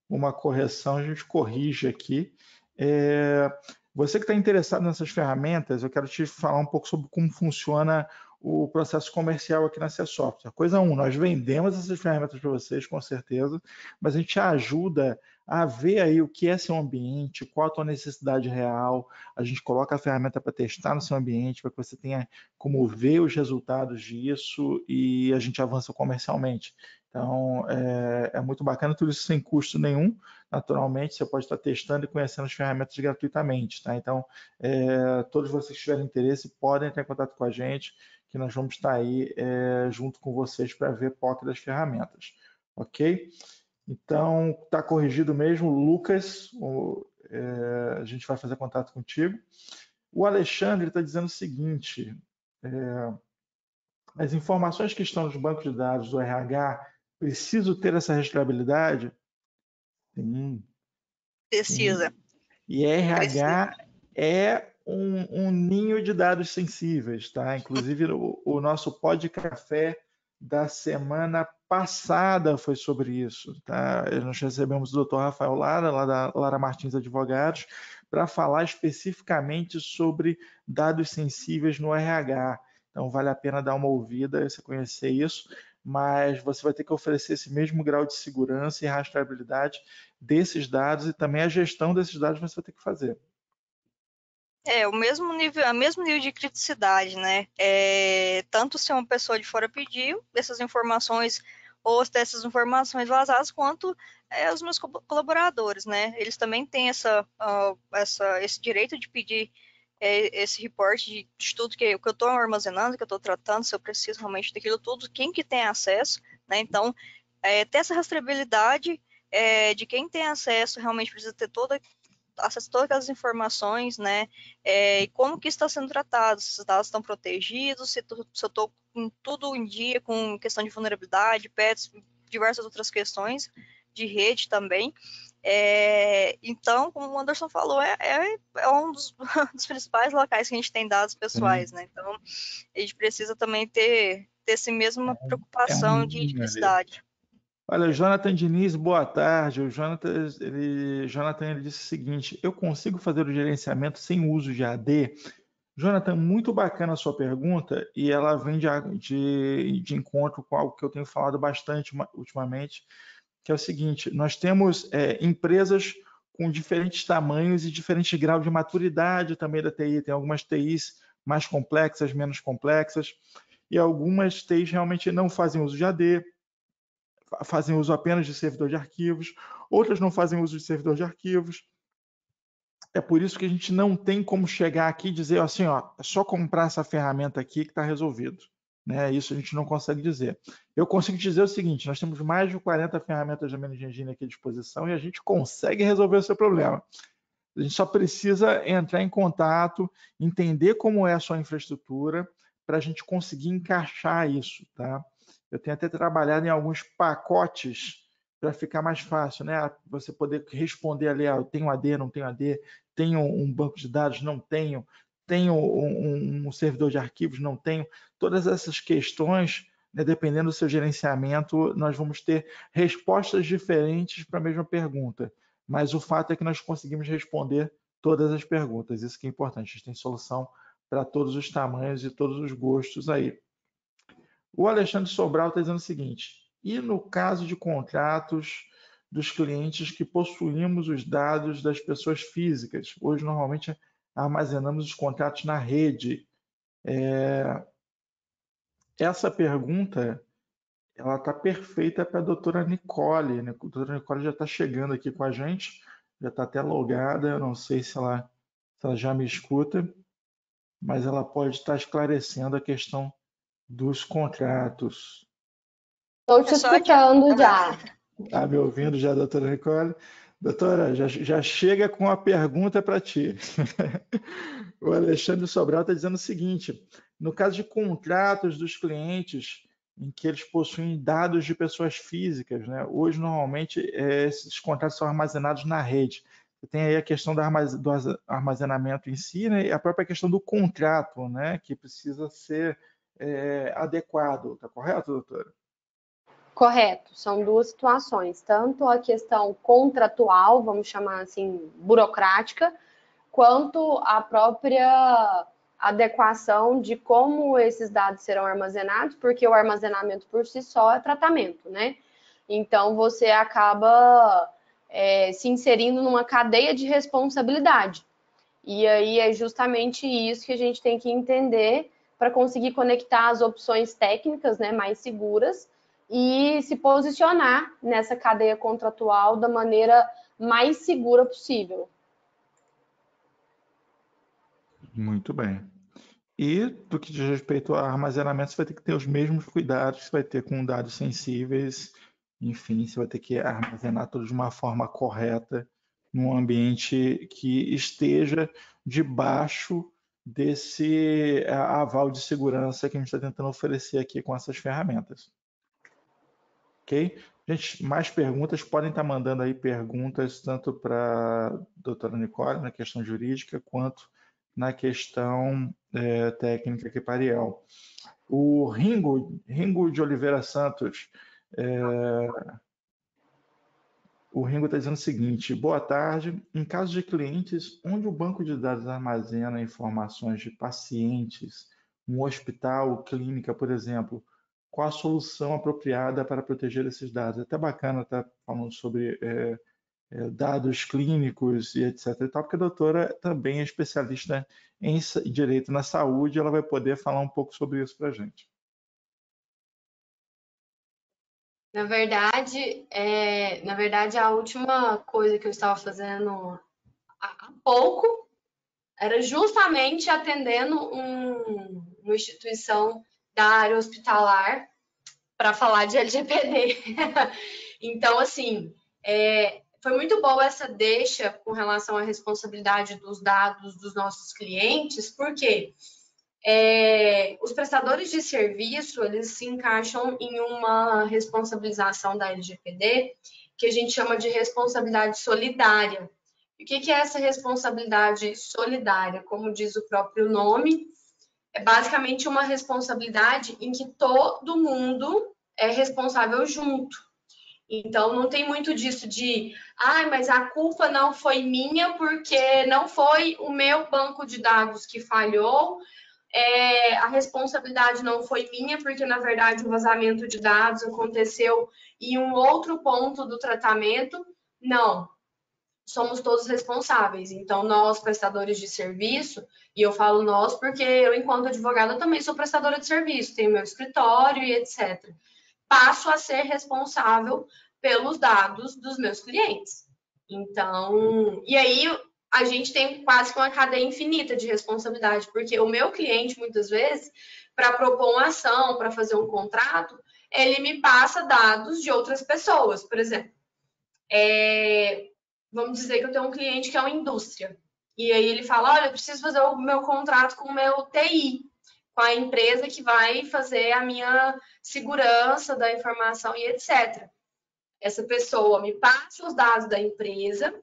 uma correção, a gente corrige aqui. É, Você que está interessado nessas ferramentas, eu quero te falar um pouco sobre como funciona o processo comercial aqui na C Software. Coisa 1, nós vendemos essas ferramentas para vocês, com certeza, mas a gente ajuda a ver aí o que é seu ambiente, qual a tua necessidade real. A gente coloca a ferramenta para testar no seu ambiente, para que você tenha como ver os resultados disso e a gente avança comercialmente. Então, é muito bacana, tudo isso sem custo nenhum. Naturalmente, você pode estar testando e conhecendo as ferramentas gratuitamente. Tá? Então, todos vocês que tiverem interesse podem entrar em contato com a gente, que nós vamos estar aí junto com vocês para ver POC das ferramentas. Ok? Então, está corrigido mesmo. Lucas, a gente vai fazer contato contigo. O Alexandre está dizendo o seguinte: as informações que estão nos bancos de dados do RH, preciso ter essa rastreabilidade? Sim, sim. Precisa, E precisa. RH é um ninho de dados sensíveis, tá? Inclusive, o nosso pó de café da semana passada foi sobre isso, tá? Nós recebemos o Dr. Rafael Lara, lá da Lara Martins Advogados, para falar especificamente sobre dados sensíveis no RH. Então, vale a pena dar uma ouvida, você conhecer isso, mas você vai ter que oferecer esse mesmo grau de segurança e rastreabilidade desses dados e também a gestão desses dados você vai ter que fazer. O mesmo nível de criticidade, né? Tanto se uma pessoa de fora pediu essas informações ou se essas informações vazadas, quanto os meus colaboradores, né? Eles também têm esse direito de pedir esse reporte de tudo que eu estou armazenando, que eu estou tratando, se eu preciso realmente daquilo tudo, quem que tem acesso, né? Então, ter essa rastreabilidade de quem tem acesso realmente precisa ter acesso a todas aquelas informações, né? E como que está sendo tratado, se os dados estão protegidos, se eu estou com tudo em dia, com questão de vulnerabilidade, pets, diversas outras questões de rede também. Então, como o Anderson falou, é um dos principais locais que a gente tem dados Sim. pessoais, né? Então, a gente precisa também ter essa mesma É um preocupação de ninho ali. criticidade. Olha, o Jonathan Diniz, boa tarde. O Jonathan ele disse o seguinte: eu consigo fazer o gerenciamento sem uso de AD? Jonathan, muito bacana a sua pergunta e ela vem de encontro com algo que eu tenho falado bastante ultimamente, que é o seguinte: nós temos empresas com diferentes tamanhos e diferentes graus de maturidade também da TI. Tem algumas TIs mais complexas, menos complexas, e algumas TIs realmente não fazem uso de AD, fazem uso apenas de servidor de arquivos, outras não fazem uso de servidor de arquivos. É por isso que a gente não tem como chegar aqui e dizer assim, ó, é só comprar essa ferramenta aqui que está resolvido. Né? Isso a gente não consegue dizer. Eu consigo dizer o seguinte: nós temos mais de 40 ferramentas da Managing Engine aqui à disposição e a gente consegue resolver o seu problema. A gente só precisa entrar em contato, entender como é a sua infraestrutura, para a gente conseguir encaixar isso. Tá? Eu tenho até trabalhado em alguns pacotes para ficar mais fácil, né? Você poder responder ali, eu tenho AD, não tenho AD, tenho um banco de dados, não tenho, tenho um servidor de arquivos, não tenho. Todas essas questões, né, dependendo do seu gerenciamento, nós vamos ter respostas diferentes para a mesma pergunta. Mas o fato é que nós conseguimos responder todas as perguntas. Isso que é importante. A gente tem solução para todos os tamanhos e todos os gostos aí. O Alexandre Sobral está dizendo o seguinte: e no caso de contratos dos clientes que possuímos os dados das pessoas físicas? Hoje, normalmente, armazenamos os contratos na rede. Essa pergunta ela está perfeita para a doutora Nicole. Né? A doutora Nicole já está chegando aqui com a gente, já está até logada. Eu não sei se ela já me escuta, mas ela pode estar esclarecendo a questão dos contratos. Estou te É só de... escutando já. Está me ouvindo já, doutora Nicole? Doutora, já chega com a pergunta para ti. O Alexandre Sobral está dizendo o seguinte: no caso de contratos dos clientes em que eles possuem dados de pessoas físicas, né? Hoje, normalmente, esses contratos são armazenados na rede. Você tem aí a questão do armazenamento em si, né? E a própria questão do contrato, né? Que precisa ser adequado. Está correto, doutora? Correto, são duas situações, tanto a questão contratual, vamos chamar assim, burocrática, quanto a própria adequação de como esses dados serão armazenados, porque o armazenamento por si só é tratamento, né? Então você acaba se inserindo numa cadeia de responsabilidade. E aí é justamente isso que a gente tem que entender para conseguir conectar as opções técnicas, né, mais seguras e se posicionar nessa cadeia contratual da maneira mais segura possível. Muito bem. E do que diz respeito ao armazenamento, você vai ter que ter os mesmos cuidados que você vai ter com dados sensíveis enfim, você vai ter que armazenar tudo de uma forma correta, num ambiente que esteja debaixo desse aval de segurança que a gente está tentando oferecer aqui com essas ferramentas. Ok? Gente, mais perguntas, podem estar mandando aí perguntas tanto para a doutora Nicole, na questão jurídica, quanto na questão técnica aqui para a Ariel. O Ringo de Oliveira Santos, o Ringo está dizendo o seguinte: boa tarde. Em caso de clientes onde o banco de dados armazena informações de pacientes, um hospital, clínica, por exemplo, qual a solução apropriada para proteger esses dados? É até bacana estar falando sobre dados clínicos e etc. e tal, porque a doutora também é especialista em direito na saúde, ela vai poder falar um pouco sobre isso para a gente. Na verdade, a última coisa que eu estava fazendo há pouco era justamente atendendo uma instituição da área hospitalar para falar de LGPD. Então, assim, foi muito boa essa deixa com relação à responsabilidade dos dados dos nossos clientes, porque os prestadores de serviço, eles se encaixam em uma responsabilização da LGPD, que a gente chama de responsabilidade solidária. E o que é essa responsabilidade solidária? Como diz o próprio nome, é basicamente uma responsabilidade em que todo mundo é responsável junto. Então, não tem muito disso de, mas a culpa não foi minha porque não foi o meu banco de dados que falhou, a responsabilidade não foi minha, porque na verdade o vazamento de dados aconteceu em um outro ponto do tratamento. Não, somos todos responsáveis. Então, nós, prestadores de serviço, e eu falo nós porque eu, enquanto advogada, também sou prestadora de serviço, tenho meu escritório e etc. Passo a ser responsável pelos dados dos meus clientes. Então, e aí a gente tem quase que uma cadeia infinita de responsabilidade, porque o meu cliente, muitas vezes, para propor uma ação, para fazer um contrato, ele me passa dados de outras pessoas. Por exemplo, vamos dizer que eu tenho um cliente que é uma indústria, e aí ele fala, olha, eu preciso fazer o meu contrato com o meu TI, com a empresa que vai fazer a minha segurança da informação e etc. Essa pessoa me passa os dados da empresa,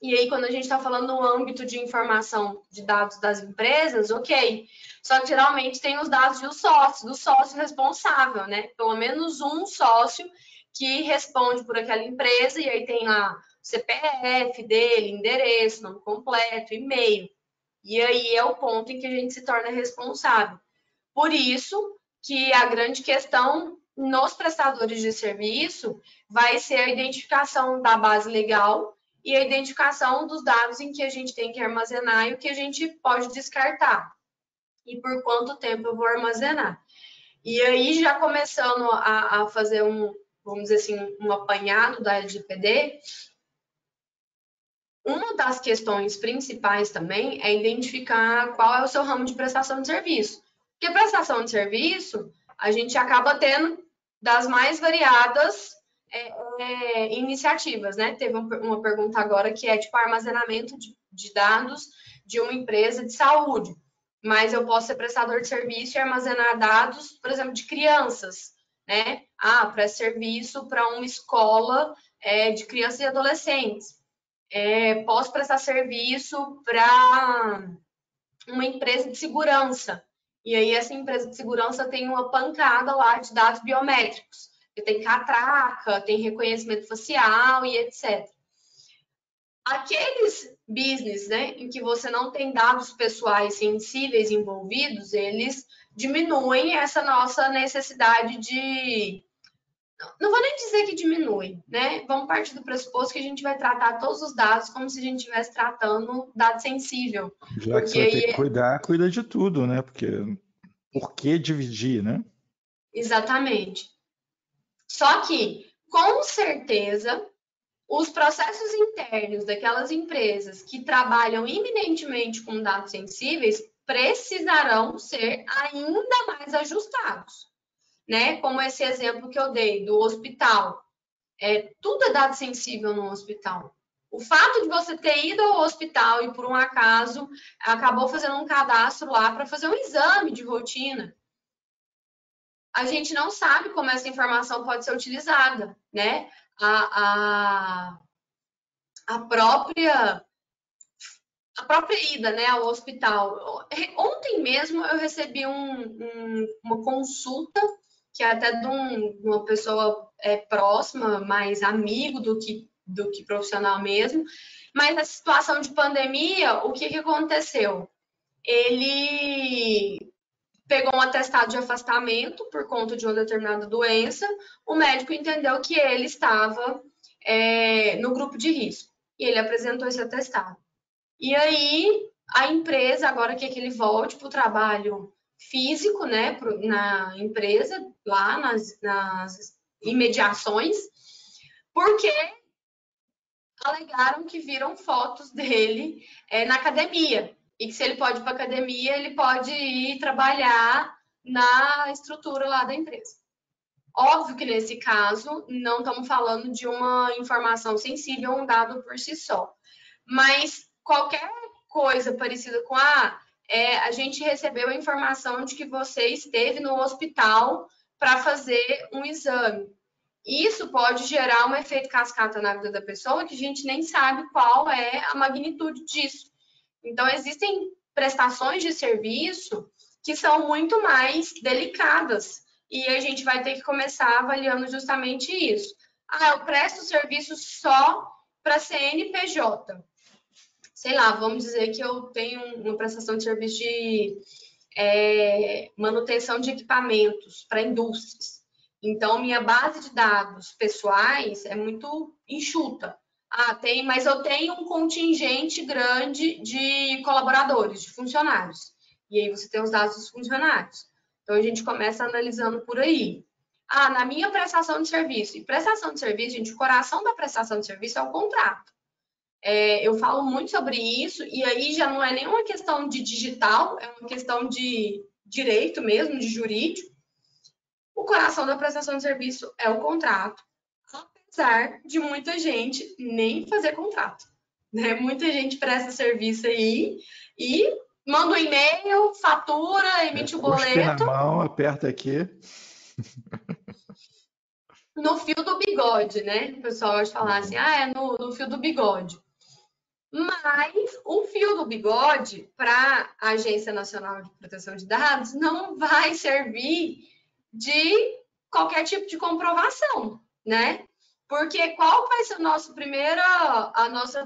e aí, quando a gente está falando no âmbito de informação de dados das empresas, ok. Só que geralmente tem os dados do sócio responsável, né? Pelo menos um sócio que responde por aquela empresa, e aí tem lá o CPF dele, endereço, nome completo, e-mail. E aí é o ponto em que a gente se torna responsável. Por isso que a grande questão nos prestadores de serviço vai ser a identificação da base legal e a identificação dos dados em que a gente tem que armazenar e o que a gente pode descartar. E por quanto tempo eu vou armazenar. E aí, já começando a fazer vamos dizer assim, um apanhado da LGPD, uma das questões principais também é identificar qual é o seu ramo de prestação de serviço. Porque prestação de serviço, a gente acaba tendo das mais variadas iniciativas, né? Teve uma pergunta agora que é tipo armazenamento de dados de uma empresa de saúde. Mas eu posso ser prestador de serviço e armazenar dados, por exemplo, de crianças, né? Presta serviço para uma escola de crianças e adolescentes. Posso prestar serviço para uma empresa de segurança. E aí essa empresa de segurança tem uma pancada lá de dados biométricos. Tem catraca, tem reconhecimento facial e etc. Aqueles business, né, em que você não tem dados pessoais sensíveis envolvidos, eles diminuem essa nossa necessidade de... Não vou nem dizer que diminui, né? Vamos partir do pressuposto que a gente vai tratar todos os dados como se a gente estivesse tratando dado sensível. Já que você vai ter que cuidar, cuida de tudo, né? Porque por que dividir, né? Exatamente. Só que, com certeza, os processos internos daquelas empresas que trabalham eminentemente com dados sensíveis precisarão ser ainda mais ajustados, né? Como esse exemplo que eu dei do hospital. Tudo é dado sensível no hospital. O fato de você ter ido ao hospital e, por um acaso, acabou fazendo um cadastro lá para fazer um exame de rotina, a gente não sabe como essa informação pode ser utilizada, né? A própria ida, né, ao hospital. Ontem mesmo eu recebi uma consulta, que é até de uma pessoa próxima, mais amigo do que profissional mesmo, mas na situação de pandemia, o que aconteceu? Ele pegou um atestado de afastamento por conta de uma determinada doença, o médico entendeu que ele estava no grupo de risco, e ele apresentou esse atestado. E aí, a empresa, agora quer que ele volte para o trabalho físico, né, na empresa, lá nas imediações, porque alegaram que viram fotos dele na academia. E que se ele pode ir para a academia, ele pode ir trabalhar na estrutura lá da empresa. Óbvio que nesse caso, não estamos falando de uma informação sensível, um dado por si só. Mas qualquer coisa parecida com a gente recebeu a informação de que você esteve no hospital para fazer um exame. Isso pode gerar um efeito cascata na vida da pessoa que a gente nem sabe qual é a magnitude disso. Então, existem prestações de serviço que são muito mais delicadas e a gente vai ter que começar avaliando justamente isso. Eu presto serviço só para CNPJ. Sei lá, vamos dizer que eu tenho uma prestação de serviço de manutenção de equipamentos para indústrias. Então, minha base de dados pessoais é muito enxuta. Mas eu tenho um contingente grande de colaboradores, de funcionários. E aí você tem os dados dos funcionários. Então, a gente começa analisando por aí. Na minha prestação de serviço. E prestação de serviço, gente, o coração da prestação de serviço é o contrato. Eu falo muito sobre isso, e aí já não é nenhuma questão de digital, é uma questão de direito mesmo, de jurídico. O coração da prestação de serviço é o contrato, apesar de muita gente nem fazer contrato, né? Muita gente presta serviço aí e manda um e-mail, fatura, emite o boleto. Na mão, aperta aqui. No fio do bigode, né? O pessoal vai falar assim, no fio do bigode. Mas o fio do bigode para a Agência Nacional de Proteção de Dados não vai servir de qualquer tipo de comprovação, né? Porque qual vai ser a nossa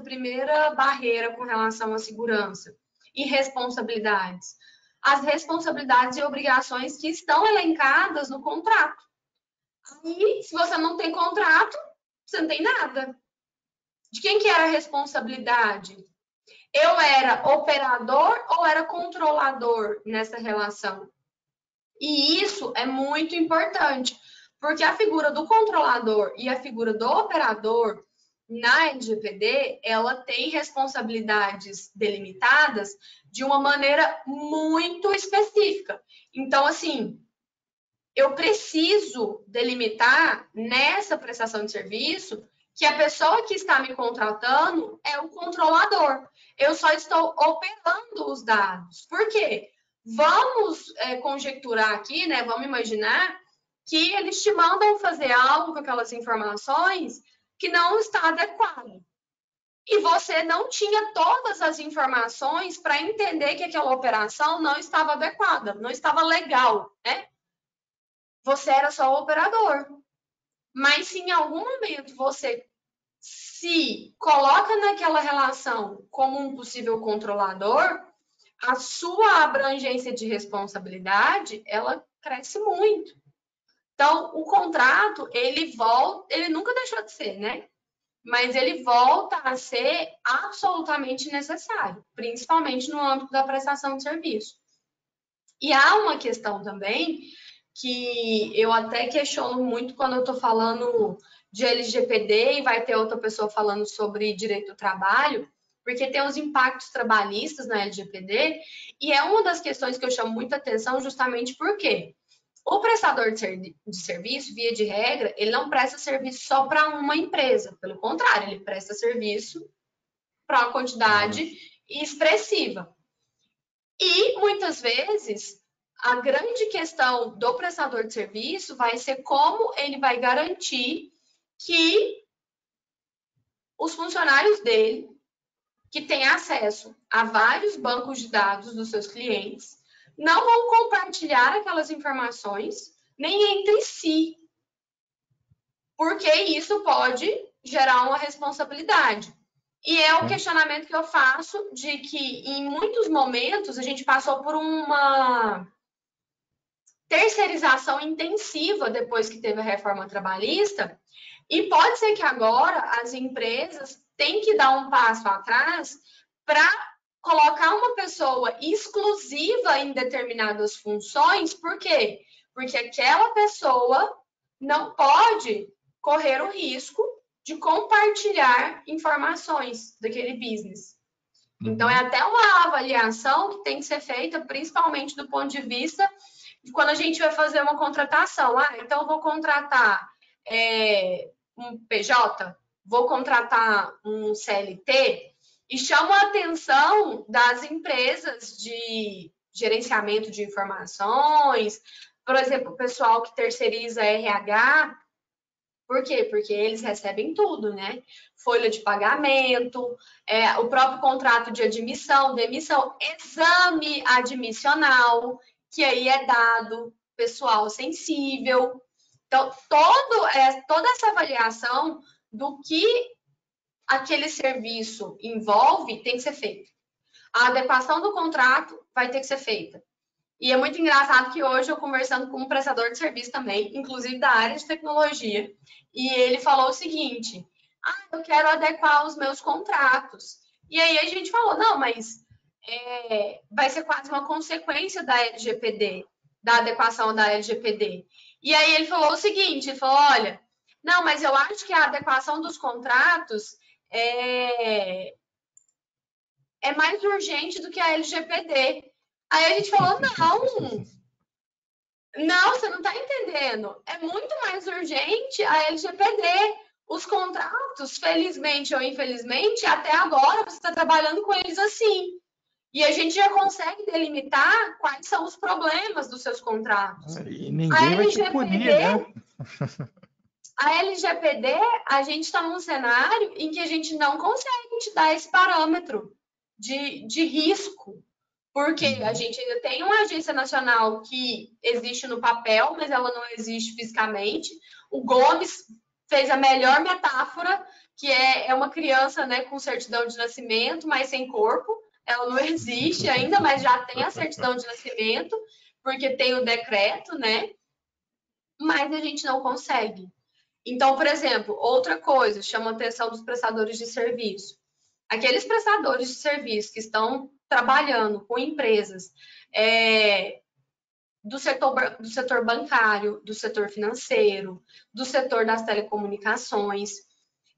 primeira barreira com relação à segurança e responsabilidades? As responsabilidades e obrigações que estão elencadas no contrato. Aí, se você não tem contrato, você não tem nada. De quem que era a responsabilidade? Eu era operador ou era controlador nessa relação? E isso é muito importante, porque a figura do controlador e a figura do operador na LGPD, ela tem responsabilidades delimitadas de uma maneira muito específica. Então, assim, eu preciso delimitar nessa prestação de serviço que a pessoa que está me contratando é o controlador. Eu só estou operando os dados. Por quê? Vamos conjecturar aqui, né? Vamos imaginar que eles te mandam fazer algo com aquelas informações que não está adequado. E você não tinha todas as informações para entender que aquela operação não estava adequada, não estava legal, né? Você era só o operador. Mas se em algum momento você se coloca naquela relação como um possível controlador, a sua abrangência de responsabilidade, ela cresce muito. Então, o contrato, ele nunca deixou de ser, né? Mas ele volta a ser absolutamente necessário, principalmente no âmbito da prestação de serviço. E há uma questão também que eu até questiono muito quando eu estou falando de LGPD e vai ter outra pessoa falando sobre direito do trabalho, porque tem os impactos trabalhistas na LGPD, e é uma das questões que eu chamo muita atenção justamente porque O prestador de serviço, via de regra, ele não presta serviço só para uma empresa. Pelo contrário, ele presta serviço para uma quantidade expressiva. E, muitas vezes, a grande questão do prestador de serviço vai ser como ele vai garantir que os funcionários dele, que têm acesso a vários bancos de dados dos seus clientes, não vão compartilhar aquelas informações nem entre si, porque isso pode gerar uma responsabilidade. E é o questionamento que eu faço de que, em muitos momentos, a gente passou por uma terceirização intensiva depois que teve a reforma trabalhista, e pode ser que agora as empresas tenham que dar um passo atrás para colocar uma pessoa exclusiva em determinadas funções. Por quê? Porque aquela pessoa não pode correr o risco de compartilhar informações daquele business. Então, é até uma avaliação que tem que ser feita, principalmente do ponto de vista de quando a gente vai fazer uma contratação. Então eu vou contratar um PJ, vou contratar um CLT, e chamo a atenção das empresas de gerenciamento de informações, por exemplo, o pessoal que terceiriza RH. Por quê? Porque eles recebem tudo, né? Folha de pagamento, o próprio contrato de admissão, demissão, exame admissional, que aí é dado pessoal sensível. Então, toda essa avaliação do que aquele serviço envolve tem que ser feita. A adequação do contrato vai ter que ser feita. E é muito engraçado que hoje eu conversando com um prestador de serviço também, inclusive da área de tecnologia, e ele falou o seguinte: eu quero adequar os meus contratos. E aí a gente falou, não, mas vai ser quase uma consequência da LGPD, da adequação da LGPD. E aí ele falou o seguinte, ele falou, olha, não, mas eu acho que a adequação dos contratos é mais urgente do que a LGPD. Aí a gente falou, não, você não está entendendo. É muito mais urgente a LGPD. Os contratos, felizmente ou infelizmente, até agora você está trabalhando com eles assim. E a gente já consegue delimitar quais são os problemas dos seus contratos. E ninguém vai te punir, né? A LGPD, a gente está num cenário em que a gente não consegue te dar esse parâmetro de risco. Porque a gente ainda tem uma agência nacional que existe no papel, mas ela não existe fisicamente. O Gomes fez a melhor metáfora, que é uma criança, né, com certidão de nascimento, mas sem corpo. Ela não existe ainda, mas já tem a certidão de nascimento, porque tem o decreto, né? Mas a gente não consegue. Então, por exemplo, outra coisa, chama a atenção dos prestadores de serviço. Aqueles prestadores de serviço que estão trabalhando com empresas do setor bancário, do setor financeiro, do setor das telecomunicações,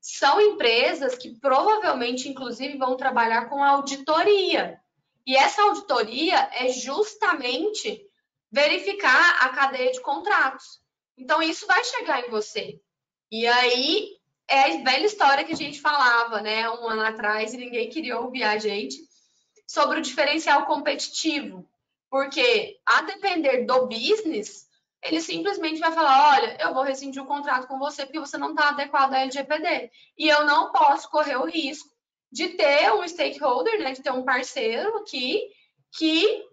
são empresas que provavelmente, inclusive, vão trabalhar com auditoria. E essa auditoria é justamente verificar a cadeia de contratos. Então, isso vai chegar em você. E aí, é a velha história que a gente falava, né, um ano atrás, e ninguém queria ouvir a gente, sobre o diferencial competitivo. Porque, a depender do business, ele simplesmente vai falar, olha, eu vou rescindir o contrato com você porque você não está adequado à LGPD. E eu não posso correr o risco de ter um stakeholder, né, de ter um parceiro aqui que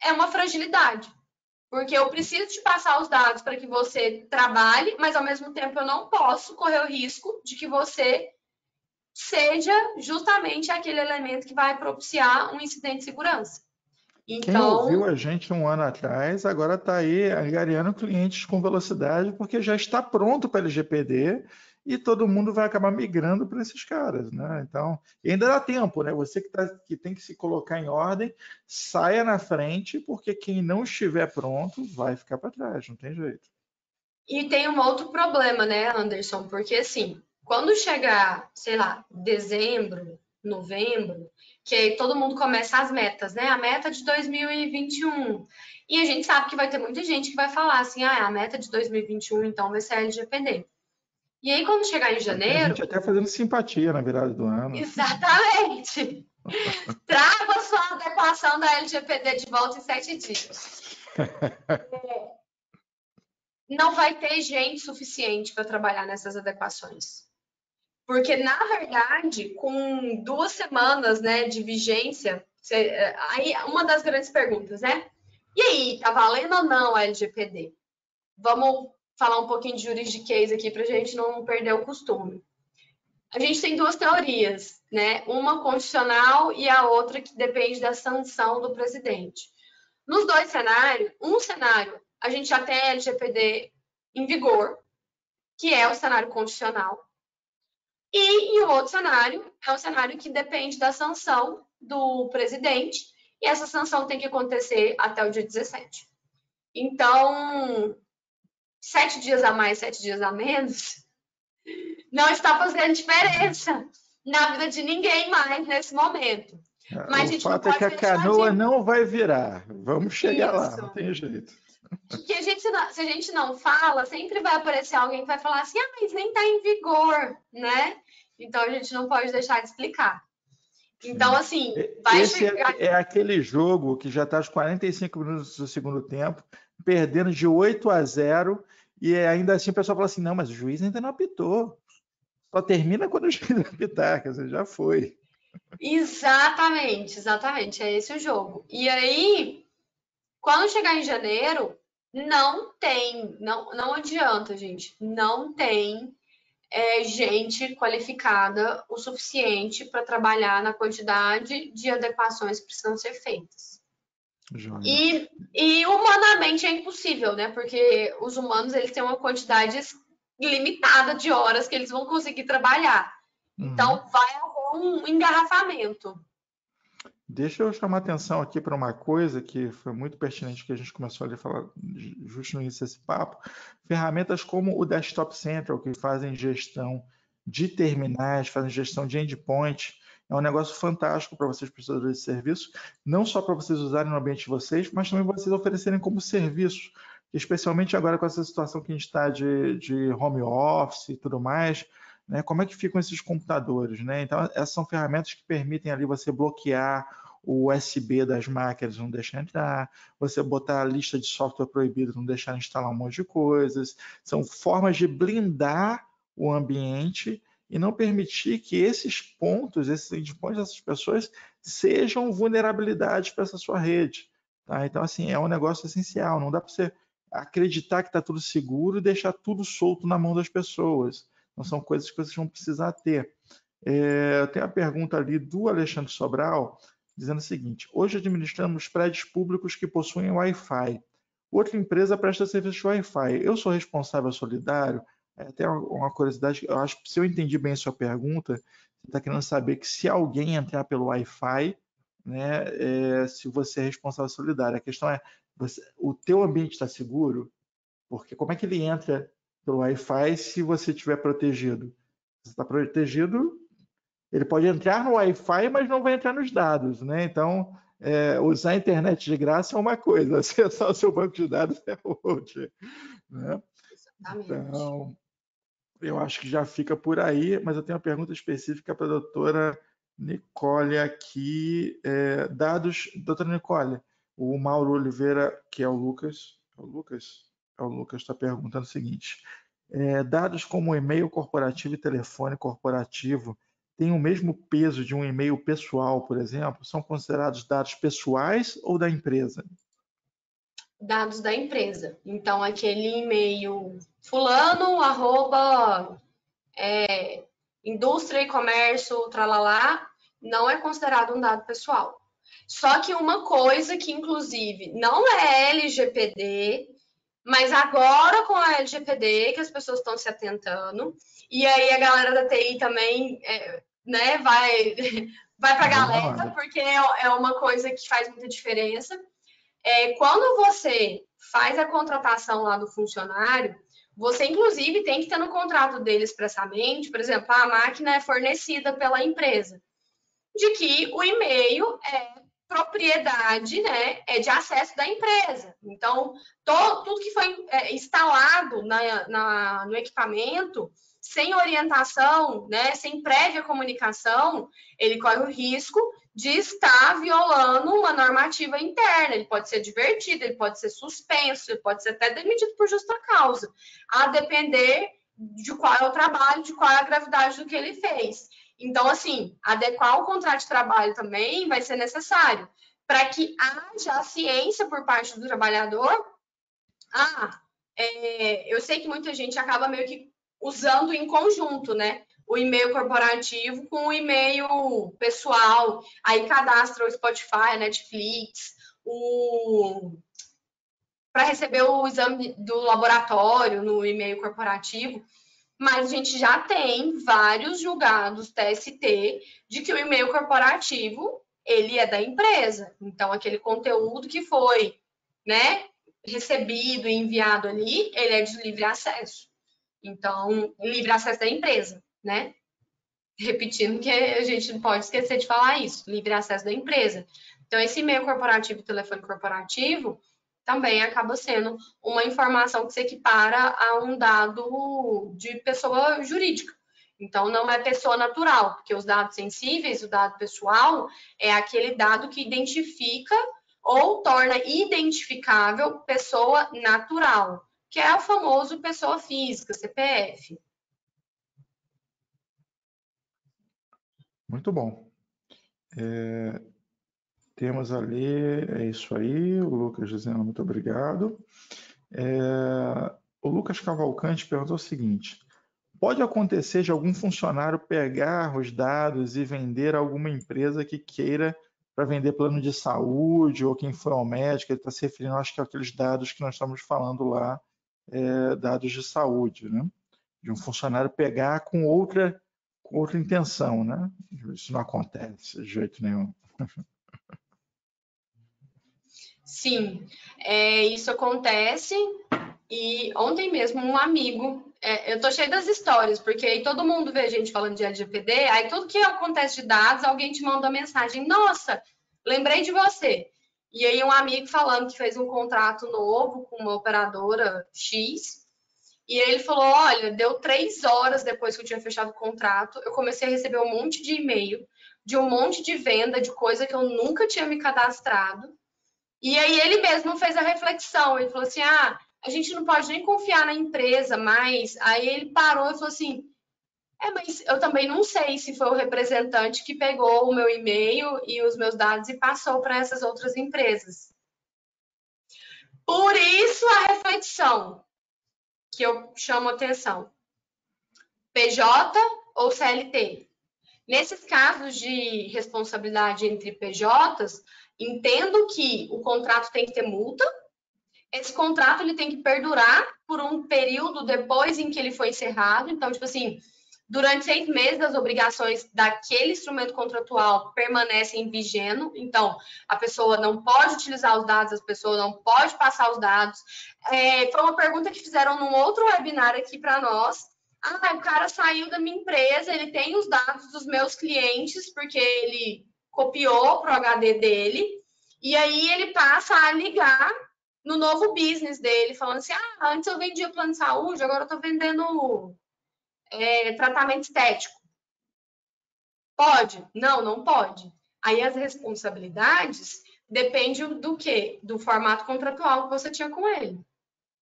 é uma fragilidade. Porque eu preciso te passar os dados para que você trabalhe, mas ao mesmo tempo eu não posso correr o risco de que você seja justamente aquele elemento que vai propiciar um incidente de segurança. Quem ouviu a gente um ano atrás, agora está aí angariando clientes com velocidade, porque já está pronto para LGPD e todo mundo vai acabar migrando para esses caras, né? Então, ainda dá tempo, né? Você que tem que se colocar em ordem, saia na frente, porque quem não estiver pronto vai ficar para trás, não tem jeito. E tem um outro problema, né, Anderson? Porque assim, quando chegar, sei lá, dezembro, novembro, que aí todo mundo começa as metas, né? A meta de 2021. E a gente sabe que vai ter muita gente que vai falar assim, a meta de 2021 então vai ser a LGPD. E aí, quando chegar em Tem janeiro... gente até fazendo simpatia na virada do ano. Exatamente! Traga a sua adequação da LGPD de volta em 7 dias. Não vai ter gente suficiente para trabalhar nessas adequações. Porque, na verdade, com 2 semanas, né, de vigência, aí uma das grandes perguntas, né? E aí, tá valendo ou não a LGPD? Vamos falar um pouquinho de juridiquês aqui para a gente não perder o costume. A gente tem 2 teorias, né? Uma constitucional e a outra que depende da sanção do presidente. Nos 2 cenários, um cenário a gente já tem a LGPD em vigor, que é o cenário constitucional. E o outro cenário é um cenário que depende da sanção do presidente, e essa sanção tem que acontecer até o dia 17. Então, 7 dias a mais, 7 dias a menos, não está fazendo diferença na vida de ninguém mais nesse momento. Mas o fato é que a canoa não vai virar. Vamos chegar lá, não tem jeito. Que se a gente não fala, sempre vai aparecer alguém que vai falar assim, mas nem está em vigor, né? Então a gente não pode deixar de explicar. Então, assim, vai chegar... é aquele jogo que já está aos 45 minutos do segundo tempo, perdendo de 8-0, e ainda assim o pessoal fala assim, não, mas o juiz ainda não apitou. Só termina quando o juiz apitar, quer dizer, já foi. Exatamente, é esse o jogo. E aí, quando chegar em janeiro, não adianta, gente, não tem gente qualificada o suficiente para trabalhar na quantidade de adequações que precisam ser feitas. E humanamente é impossível, né? Porque os humanos eles têm uma quantidade limitada de horas que eles vão conseguir trabalhar. Então, vai haver um engarrafamento. Deixa eu chamar atenção aqui para uma coisa que foi muito pertinente que a gente começou a falar justo no início desse papo. Ferramentas como o Desktop Central, que fazem gestão de terminais, fazem gestão de endpoint, é um negócio fantástico para vocês, prestadores de serviço, não só para vocês usarem no ambiente de vocês, mas também vocês oferecerem como serviço, especialmente agora com essa situação que a gente está de home office e tudo mais, né? Como é que ficam esses computadores, né? Então, essas são ferramentas que permitem ali você bloquear o USB das máquinas, não deixar entrar, você botar a lista de software proibido, não deixar instalar um monte de coisas. São formas de blindar o ambiente e não permitir que esses pontos, esses endpoints dessas pessoas sejam vulnerabilidades para essa sua rede. Tá? Então, assim, é um negócio essencial. Não dá para você acreditar que está tudo seguro e deixar tudo solto na mão das pessoas. Então, são coisas que vocês vão precisar ter. Eu tenho a pergunta ali do Alexandre Sobral, dizendo o seguinte: hoje administramos prédios públicos que possuem Wi-Fi. Outra empresa presta serviço de Wi-Fi. Eu sou responsável solidário? Até uma curiosidade, eu acho que se eu entendi bem a sua pergunta, você está querendo saber que se alguém entrar pelo Wi-Fi, né, se você é responsável solidário. A questão é, o teu ambiente está seguro? Porque como é que ele entra pelo Wi-Fi se você estiver protegido? Se você está protegido, ele pode entrar no Wi-Fi, mas não vai entrar nos dados, né? Então, usar a internet de graça é uma coisa, acessar o seu banco de dados é outra, né? Então, eu acho que já fica por aí, mas eu tenho uma pergunta específica para a doutora Nicole aqui. Doutora Nicole, o Mauro Oliveira, que é o Lucas está perguntando o seguinte: dados como e-mail corporativo e telefone corporativo têm o mesmo peso de um e-mail pessoal, por exemplo? São considerados dados pessoais ou da empresa? Dados da empresa. Então, aquele e-mail fulano, indústria e comércio, tralalá, não é considerado um dado pessoal. Só que uma coisa que, inclusive, não é LGPD, mas agora com a LGPD que as pessoas estão se atentando, e aí a galera da TI também né, vai para a galera, porque é uma coisa que faz muita diferença. Quando você faz a contratação lá do funcionário, você, inclusive, tem que ter no contrato dele expressamente, por exemplo, a máquina é fornecida pela empresa. de que o e-mail é propriedade, né, é de acesso da empresa. Então, tudo que foi instalado no equipamento, sem orientação, né, sem prévia comunicação, ele corre o risco de estar violando uma normativa interna. Ele pode ser advertido, ele pode ser suspenso, ele pode ser até demitido por justa causa, a depender de qual é o trabalho, de qual é a gravidade do que ele fez. Então, assim, adequar o contrato de trabalho também vai ser necessário para que haja a ciência por parte do trabalhador. Eu sei que muita gente acaba meio que usando em conjunto, né? O e-mail corporativo com o e-mail pessoal, aí cadastra o Spotify, a Netflix, para receber o exame do laboratório no e-mail corporativo. Mas a gente já tem vários julgados TST de que o e-mail corporativo, ele é da empresa. Então, aquele conteúdo que foi, né, recebido e enviado ali, ele é de livre acesso. Então, livre acesso da empresa, né? Repetindo que a gente não pode esquecer de falar isso, livre acesso da empresa. Então, esse e-mail corporativo, telefone corporativo, também acaba sendo uma informação que se equipara a um dado de pessoa jurídica. Então, não é pessoa natural, porque os dados sensíveis, o dado pessoal, é aquele dado que identifica ou torna identificável pessoa natural, que é o famoso pessoa física, CPF. Muito bom. Temos ali, é isso aí, o Lucas dizendo muito obrigado. O Lucas Cavalcante perguntou o seguinte: pode acontecer de algum funcionário pegar os dados e vender a alguma empresa que queira para vender plano de saúde ou quem for ao médico? Ele está se referindo, acho que aqueles dados que nós estamos falando lá, dados de saúde, né? De um funcionário pegar com outra intenção, né? Isso não acontece de jeito nenhum. Sim, isso acontece. E ontem mesmo, um amigo, eu tô cheia das histórias, porque aí todo mundo vê gente falando de LGPD, aí tudo que acontece de dados, alguém te manda uma mensagem: nossa, lembrei de você. E aí um amigo falando que fez um contrato novo com uma operadora X, e aí ele falou: olha, deu 3 horas depois que eu tinha fechado o contrato, eu comecei a receber um monte de e-mail, de um monte de venda, de coisa que eu nunca tinha me cadastrado. E aí ele mesmo fez a reflexão, ele falou assim: a gente não pode nem confiar na empresa, mas aí ele parou e falou assim: mas eu também não sei se foi o representante que pegou o meu e-mail e os meus dados e passou para essas outras empresas. Por isso a reflexão que eu chamo atenção: PJ ou CLT? Nesses casos de responsabilidade entre PJs, entendo que o contrato tem que ter multa. Esse contrato ele tem que perdurar por um período depois em que ele foi encerrado. Então, tipo assim, durante 6 meses, as obrigações daquele instrumento contratual permanecem vigendo. Então, a pessoa não pode utilizar os dados, a pessoa não pode passar os dados. Foi uma pergunta que fizeram num outro webinar aqui para nós. O cara saiu da minha empresa, ele tem os dados dos meus clientes, porque ele copiou para o HD dele, e aí ele passa a ligar no novo business dele, falando assim: antes eu vendia plano de saúde, agora eu tô vendendo tratamento estético. Pode? Não, não pode. Aí as responsabilidades dependem do quê? Do formato contratual que você tinha com ele,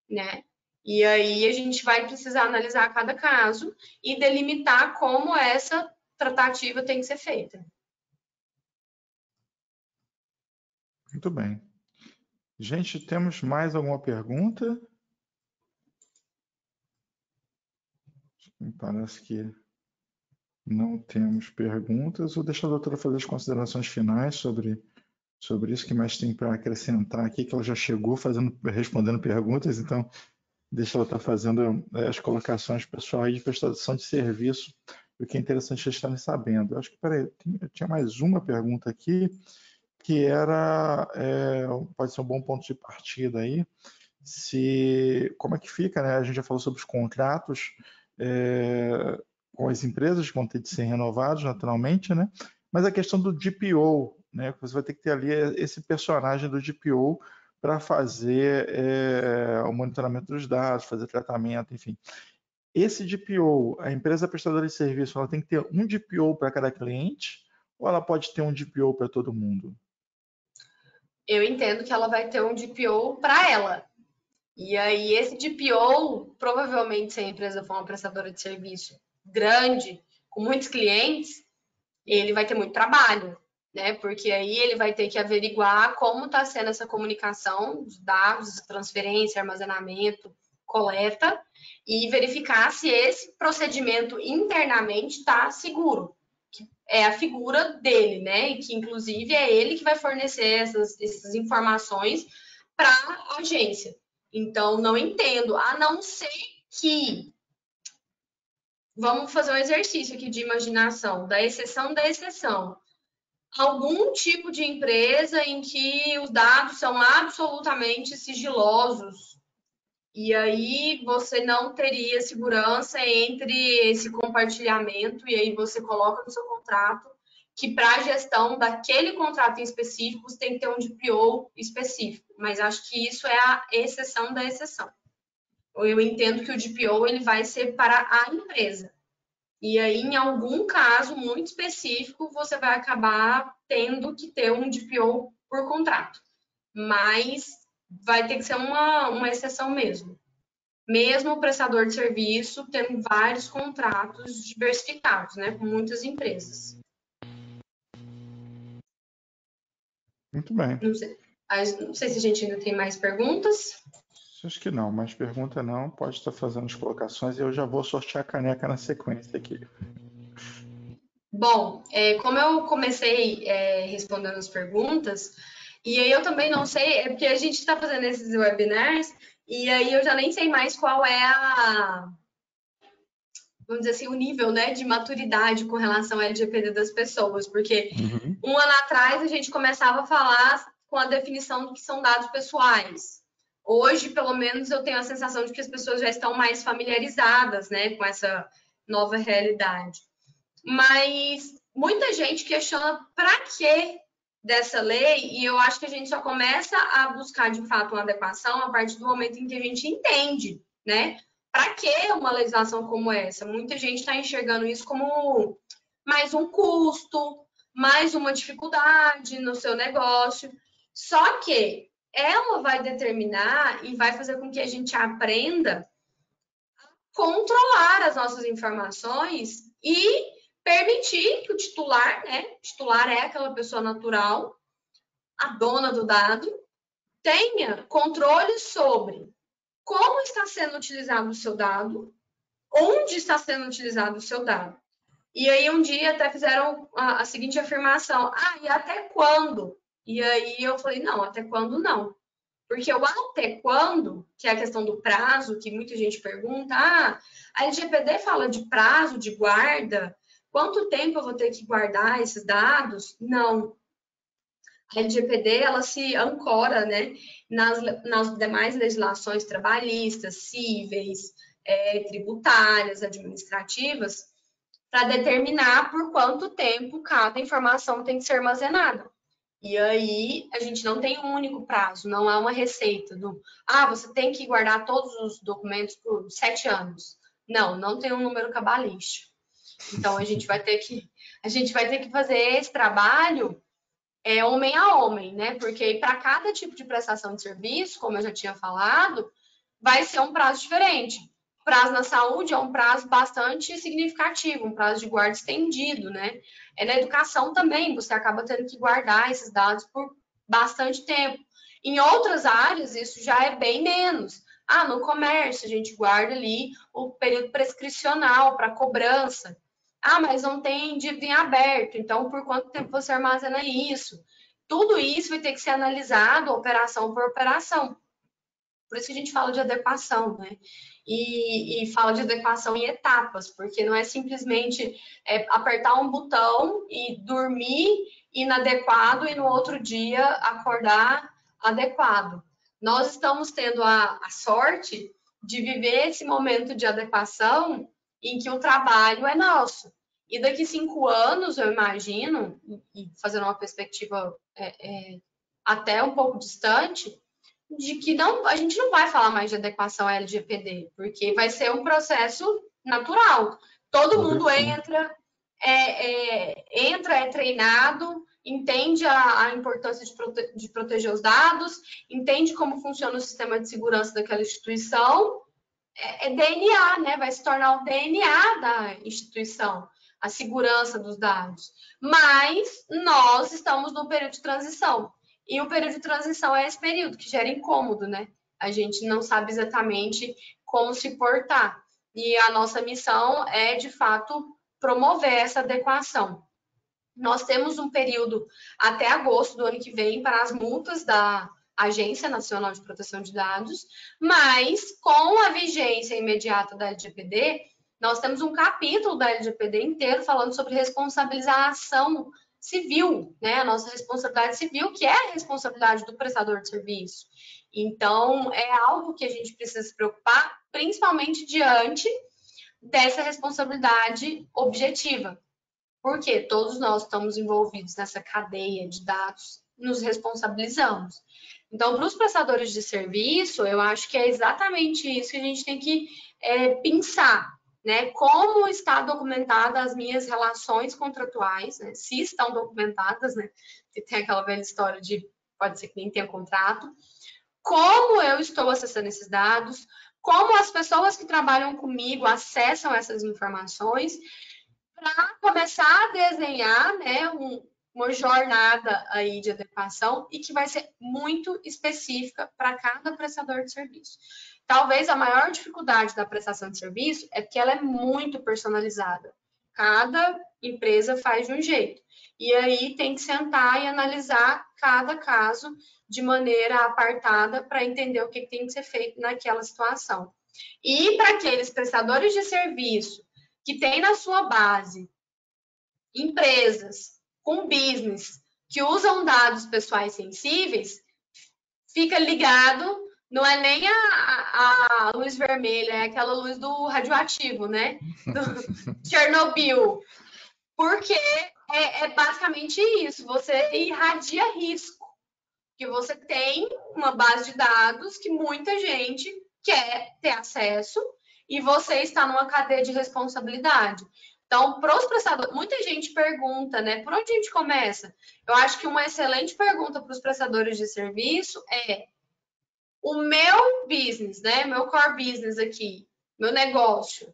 né? E aí a gente vai precisar analisar cada caso e delimitar como essa tratativa tem que ser feita. Muito bem. Gente, temos mais alguma pergunta? Me parece que não temos perguntas. Vou deixar a doutora fazer as considerações finais sobre isso que mais tem para acrescentar aqui, que ela já chegou respondendo perguntas, então deixa ela estar fazendo as colocações pessoal aí de prestação de serviço, o que é interessante vocês estarem sabendo. Eu acho que, tinha mais uma pergunta aqui, que era, pode ser um bom ponto de partida aí, como é que fica, né? A gente já falou sobre os contratos com as empresas que vão ter de ser renovados naturalmente, né? Mas a questão do DPO, né? Você vai ter que ter ali esse personagem do DPO para fazer o monitoramento dos dados, fazer tratamento, enfim. Esse DPO, a empresa prestadora de serviço, ela tem que ter um DPO para cada cliente ou ela pode ter um DPO para todo mundo? Eu entendo que ela vai ter um DPO para ela. E aí, esse DPO, provavelmente, se a empresa for uma prestadora de serviço grande, com muitos clientes, ele vai ter muito trabalho, né? Porque aí ele vai ter que averiguar como está sendo essa comunicação, os dados, transferência, armazenamento, coleta, e verificar se esse procedimento internamente está seguro. Que é a figura dele, né? E que, inclusive, é ele que vai fornecer essas informações para a agência. Então, não entendo, a não ser que... Vamos fazer um exercício aqui de imaginação, da exceção da exceção. Algum tipo de empresa em que os dados são absolutamente sigilosos, e aí você não teria segurança entre esse compartilhamento, e aí você coloca no seu contrato que para a gestão daquele contrato em específico, você tem que ter um DPO específico. Mas acho que isso é a exceção da exceção. Eu entendo que o DPO ele vai ser para a empresa. E aí, em algum caso muito específico, você vai acabar tendo que ter um DPO por contrato. Mas vai ter que ser uma exceção mesmo. Mesmo o prestador de serviço tendo vários contratos diversificados, né, com muitas empresas. Muito bem. Não sei se a gente ainda tem mais perguntas. Acho que não, mas pergunta não, pode estar fazendo as colocações e eu já vou sortear a caneca na sequência aqui. Bom, como eu comecei respondendo as perguntas, e aí eu também não sei, é porque a gente está fazendo esses webinars, e aí eu já nem sei mais qual é vamos dizer assim, o nível, né, de maturidade com relação ao LGPD das pessoas, porque um ano atrás a gente começava a falar com a definição do que são dados pessoais. Hoje, pelo menos, eu tenho a sensação de que as pessoas já estão mais familiarizadas, né, com essa nova realidade. Mas muita gente questiona para que dessa lei, e eu acho que a gente só começa a buscar, de fato, uma adequação a partir do momento em que a gente entende, né? Para que uma legislação como essa? Muita gente está enxergando isso como mais um custo, mais uma dificuldade no seu negócio. Só que ela vai determinar e vai fazer com que a gente aprenda a controlar as nossas informações e permitir que o titular, né? Titular é aquela pessoa natural, a dona do dado, tenha controle sobre como está sendo utilizado o seu dado, onde está sendo utilizado o seu dado. E aí um dia até fizeram a seguinte afirmação: e até quando? E aí eu falei, não, até quando não. Porque o até quando, que é a questão do prazo, que muita gente pergunta, a LGPD fala de prazo de guarda, quanto tempo eu vou ter que guardar esses dados? Não. A LGPD, ela se ancora, né, nas demais legislações trabalhistas, cíveis, tributárias, administrativas, para determinar por quanto tempo cada informação tem que ser armazenada. E aí, a gente não tem um único prazo, não há uma receita do, você tem que guardar todos os documentos por 7 anos. Não, não tem um número cabalístico. Então, a gente vai ter que fazer esse trabalho homem a homem, né? Porque para cada tipo de prestação de serviço, como eu já tinha falado, vai ser um prazo diferente. O prazo na saúde é um prazo bastante significativo, um prazo de guarda estendido, né? Na educação também, você acaba tendo que guardar esses dados por bastante tempo. Em outras áreas, isso já é bem menos. No comércio, a gente guarda ali o período prescricional para cobrança. Mas não tem dívida em aberto, então por quanto tempo você armazena isso? Tudo isso vai ter que ser analisado operação por operação. Por isso que a gente fala de adequação, né? E fala de adequação em etapas, porque não é simplesmente apertar um botão e dormir inadequado e no outro dia acordar adequado. Nós estamos tendo a sorte de viver esse momento de adequação em que o trabalho é nosso. E daqui 5 anos, eu imagino, e fazendo uma perspectiva até um pouco distante, de que a gente não vai falar mais de adequação à LGPD, porque vai ser um processo natural. Todo mundo entra, é treinado, entende a importância de proteger os dados, entende como funciona o sistema de segurança daquela instituição. É DNA, né? Vai se tornar o DNA da instituição, a segurança dos dados. Mas nós estamos no período de transição. E o período de transição é esse período que gera incômodo, né? A gente não sabe exatamente como se portar. E a nossa missão é, de fato, promover essa adequação. Nós temos um período até agosto do ano que vem para as multas da Agência Nacional de Proteção de Dados, mas com a vigência imediata da LGPD, nós temos um capítulo da LGPD inteiro falando sobre responsabilização civil, né? A nossa responsabilidade civil, que é a responsabilidade do prestador de serviço. Então, é algo que a gente precisa se preocupar, principalmente diante dessa responsabilidade objetiva. Porque todos nós estamos envolvidos nessa cadeia de dados, nos responsabilizamos. Então, para os prestadores de serviço, eu acho que é exatamente isso que a gente tem que pensar, né? Como está documentada as minhas relações contratuais, né? Se estão documentadas, né? Que tem aquela velha história de pode ser que nem tenha contrato. Como eu estou acessando esses dados, como as pessoas que trabalham comigo acessam essas informações, para começar a desenhar, né, uma jornada aí de adequação e que vai ser muito específica para cada prestador de serviço. Talvez a maior dificuldade da prestação de serviço é que ela é muito personalizada. Cada empresa faz de um jeito. E aí tem que sentar e analisar cada caso de maneira apartada para entender o que tem que ser feito naquela situação. E para aqueles prestadores de serviço que tem na sua base empresas com business que usam dados pessoais sensíveis, fica ligado, não é nem a luz vermelha, é aquela luz do radioativo, né? Do Chernobyl. Porque é basicamente isso, você irradia risco. Que você tem uma base de dados que muita gente quer ter acesso e você está numa cadeia de responsabilidade. Então, para os prestadores, muita gente pergunta, né? Por onde a gente começa? Eu acho que uma excelente pergunta para os prestadores de serviço é: o meu business, né? Meu core business aqui, meu negócio,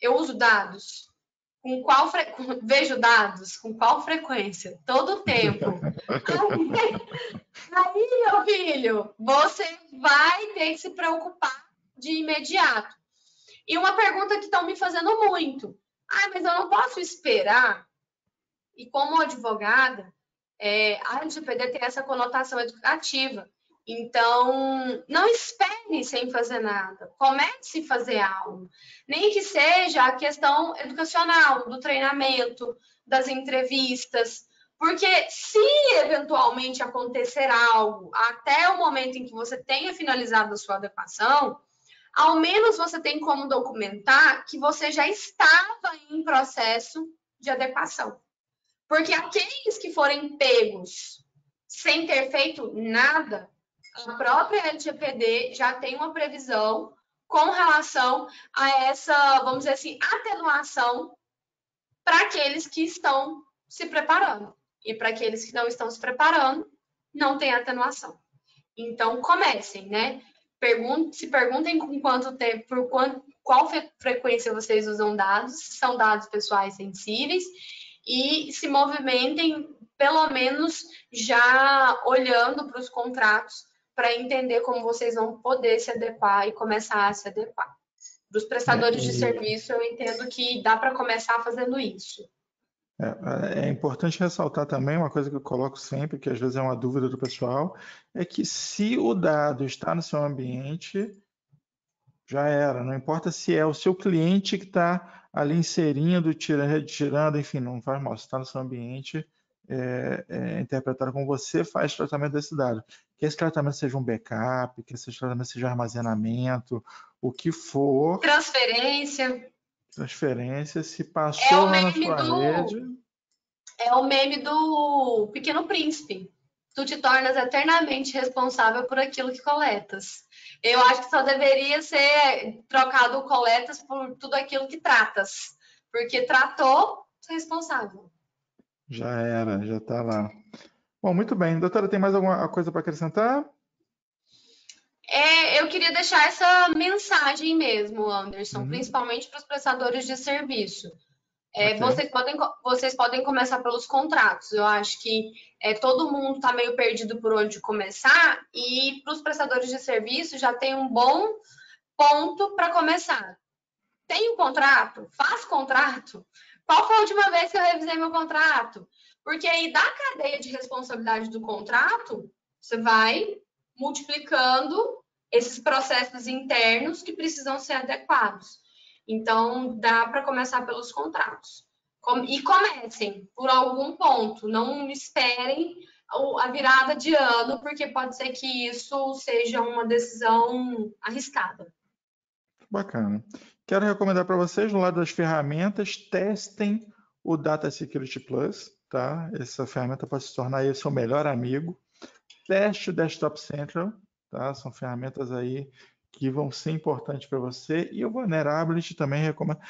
eu uso dados? Com qual vejo dados? Com qual frequência? Todo o tempo. Aí, meu filho, você vai ter que se preocupar de imediato. E uma pergunta que estão me fazendo muito. Mas eu não posso esperar. E como advogada, a LGPD tem essa conotação educativa. Então, não espere sem fazer nada. Comece a fazer algo. Nem que seja a questão educacional, do treinamento, das entrevistas. Porque se eventualmente acontecer algo até o momento em que você tenha finalizado a sua adequação, ao menos você tem como documentar que você já estava em processo de adequação. Porque aqueles que forem pegos sem ter feito nada, a própria LGPD já tem uma previsão com relação a essa, vamos dizer assim, atenuação para aqueles que estão se preparando. E para aqueles que não estão se preparando, não tem atenuação. Então, comecem, né? Se perguntem com quanto tempo, qual frequência vocês usam dados, se são dados pessoais sensíveis, e se movimentem, pelo menos, já olhando para os contratos, para entender como vocês vão poder se adequar e começar a se adequar. Dos prestadores de serviço, eu entendo que dá para começar fazendo isso. É importante ressaltar também uma coisa que eu coloco sempre, que às vezes é uma dúvida do pessoal, é que se o dado está no seu ambiente, já era. Não importa se é o seu cliente que está ali inserindo, retirando, enfim, não faz mal. Se está no seu ambiente, é interpretado como você faz tratamento desse dado. Que esse tratamento seja um backup, que esse tratamento seja armazenamento, o que for. Transferência. Transferência, se passou lá na sua rede... É o meme do Pequeno Príncipe. Tu te tornas eternamente responsável por aquilo que coletas. Eu acho que só deveria ser trocado o coletas por tudo aquilo que tratas. Porque tratou, tu é responsável. Já era, já está lá. Bom, muito bem. Doutora, tem mais alguma coisa para acrescentar? Eu queria deixar essa mensagem mesmo, Anderson, principalmente para os prestadores de serviço. Ok. Vocês podem começar pelos contratos. Eu acho que todo mundo está meio perdido por onde começar, e para os prestadores de serviço já tem um bom ponto para começar. Tem um contrato? Faz contrato? Qual foi a última vez que eu revisei meu contrato? Porque aí da cadeia de responsabilidade do contrato, você vai multiplicando esses processos internos que precisam ser adequados. Então, dá para começar pelos contratos. E comecem por algum ponto. Não esperem a virada de ano, porque pode ser que isso seja uma decisão arriscada. Bacana. Quero recomendar para vocês, no lado das ferramentas, testem o Data Security Plus, tá? Essa ferramenta pode se tornar aí o seu melhor amigo. Teste o Desktop Central, tá? São ferramentas aí que vão ser importantes para você. E o Vulnerability também recomendo.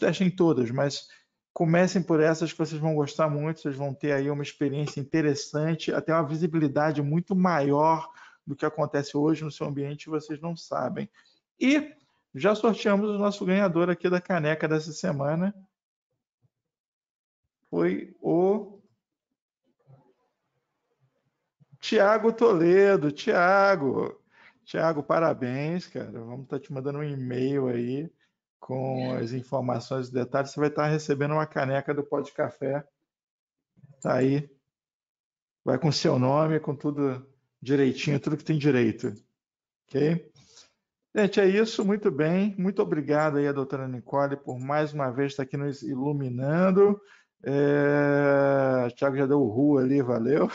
Testem todas, mas comecem por essas que vocês vão gostar muito, vocês vão ter aí uma experiência interessante, até uma visibilidade muito maior do que acontece hoje no seu ambiente, vocês não sabem. E já sorteamos o nosso ganhador aqui da caneca dessa semana. Foi o Tiago Toledo. Tiago, parabéns, cara. Vamos estar te mandando um e-mail aí com as informações e detalhes. Você vai estar recebendo uma caneca do Pó de Café. Tá aí. Vai com seu nome, com tudo direitinho, tudo que tem direito. Ok? Gente, é isso. Muito bem. Muito obrigado aí a doutora Nicole por mais uma vez estar aqui nos iluminando. O Thiago já deu o ru ali, valeu.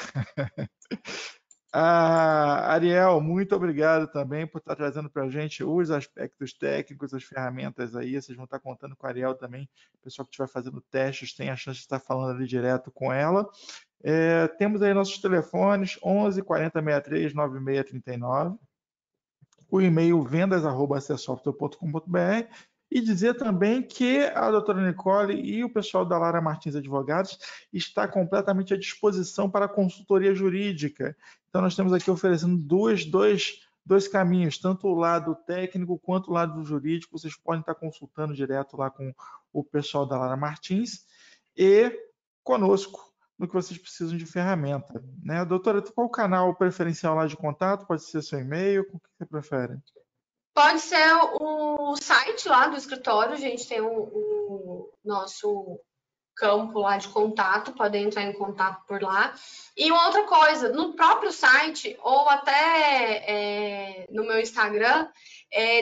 Ariel, muito obrigado também por estar trazendo para a gente os aspectos técnicos, as ferramentas aí. Vocês vão estar contando com a Ariel também. O pessoal que estiver fazendo testes tem a chance de estar falando ali direto com ela. Temos aí nossos telefones, 11 40 63 9639. O e-mail vendas@acessoftware.com.br, e dizer também que a doutora Nicole e o pessoal da Lara Martins Advogados está completamente à disposição para consultoria jurídica. Então, nós temos aqui oferecendo dois caminhos, tanto o lado técnico quanto o lado jurídico. Vocês podem estar consultando direto lá com o pessoal da Lara Martins e conosco no que vocês precisam de ferramenta, né? Doutora, qual o canal preferencial lá de contato? Pode ser seu e-mail? O que você prefere? Pode ser o site lá do escritório, a gente tem o nosso campo lá de contato, podem entrar em contato por lá. E uma outra coisa, no próprio site, ou até no meu Instagram,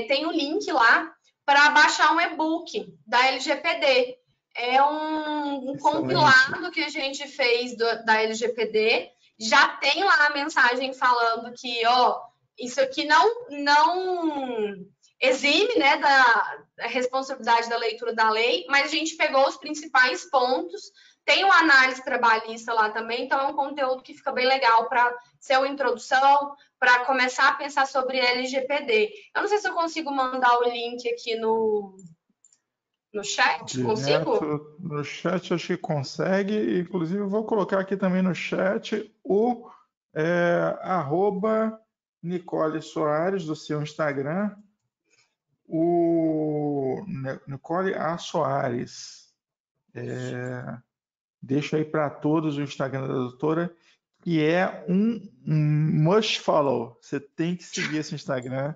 tem um link lá para baixar um e-book da LGPD. É um compilado que a gente fez da LGPD. Já tem lá a mensagem falando que, isso aqui não exime, né, da responsabilidade da leitura da lei, mas a gente pegou os principais pontos. Tem uma análise trabalhista lá também, então é um conteúdo que fica bem legal para ser uma introdução, para começar a pensar sobre LGPD. Eu não sei se eu consigo mandar o link aqui no chat, consigo? No chat acho que consegue, inclusive eu vou colocar aqui também no chat o @ Nicole Soares do seu Instagram, o Nicole A. Soares. Deixo aí para todos o Instagram da doutora, que é um must follow. Você tem que seguir esse Instagram.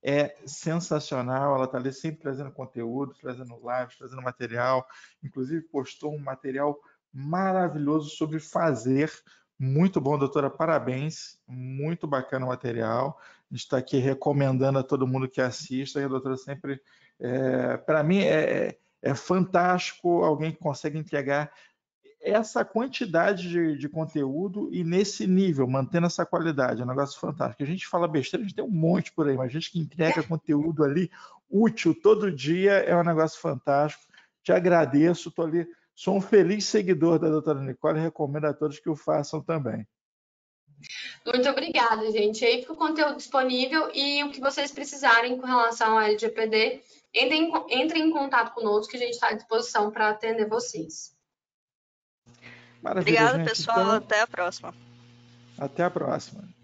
É sensacional, ela está ali sempre trazendo conteúdo, trazendo lives, trazendo material, inclusive postou um material maravilhoso sobre fazer, muito bom, doutora, parabéns, muito bacana o material, a gente está aqui recomendando a todo mundo que assista, e a doutora sempre, para mim, é fantástico alguém que consegue entregar essa quantidade de conteúdo e nesse nível, mantendo essa qualidade, é um negócio fantástico. A gente fala besteira, a gente tem um monte por aí, mas a gente que entrega conteúdo ali útil todo dia é um negócio fantástico. Te agradeço, estou ali, sou um feliz seguidor da doutora Nicole e recomendo a todos que o façam também. Muito obrigada, gente. Aí fica o conteúdo disponível e o que vocês precisarem com relação ao LGPD, entrem em contato conosco que a gente está à disposição para atender vocês. Maravilha, Obrigada, gente. pessoal. Então, Até a próxima. até a próxima.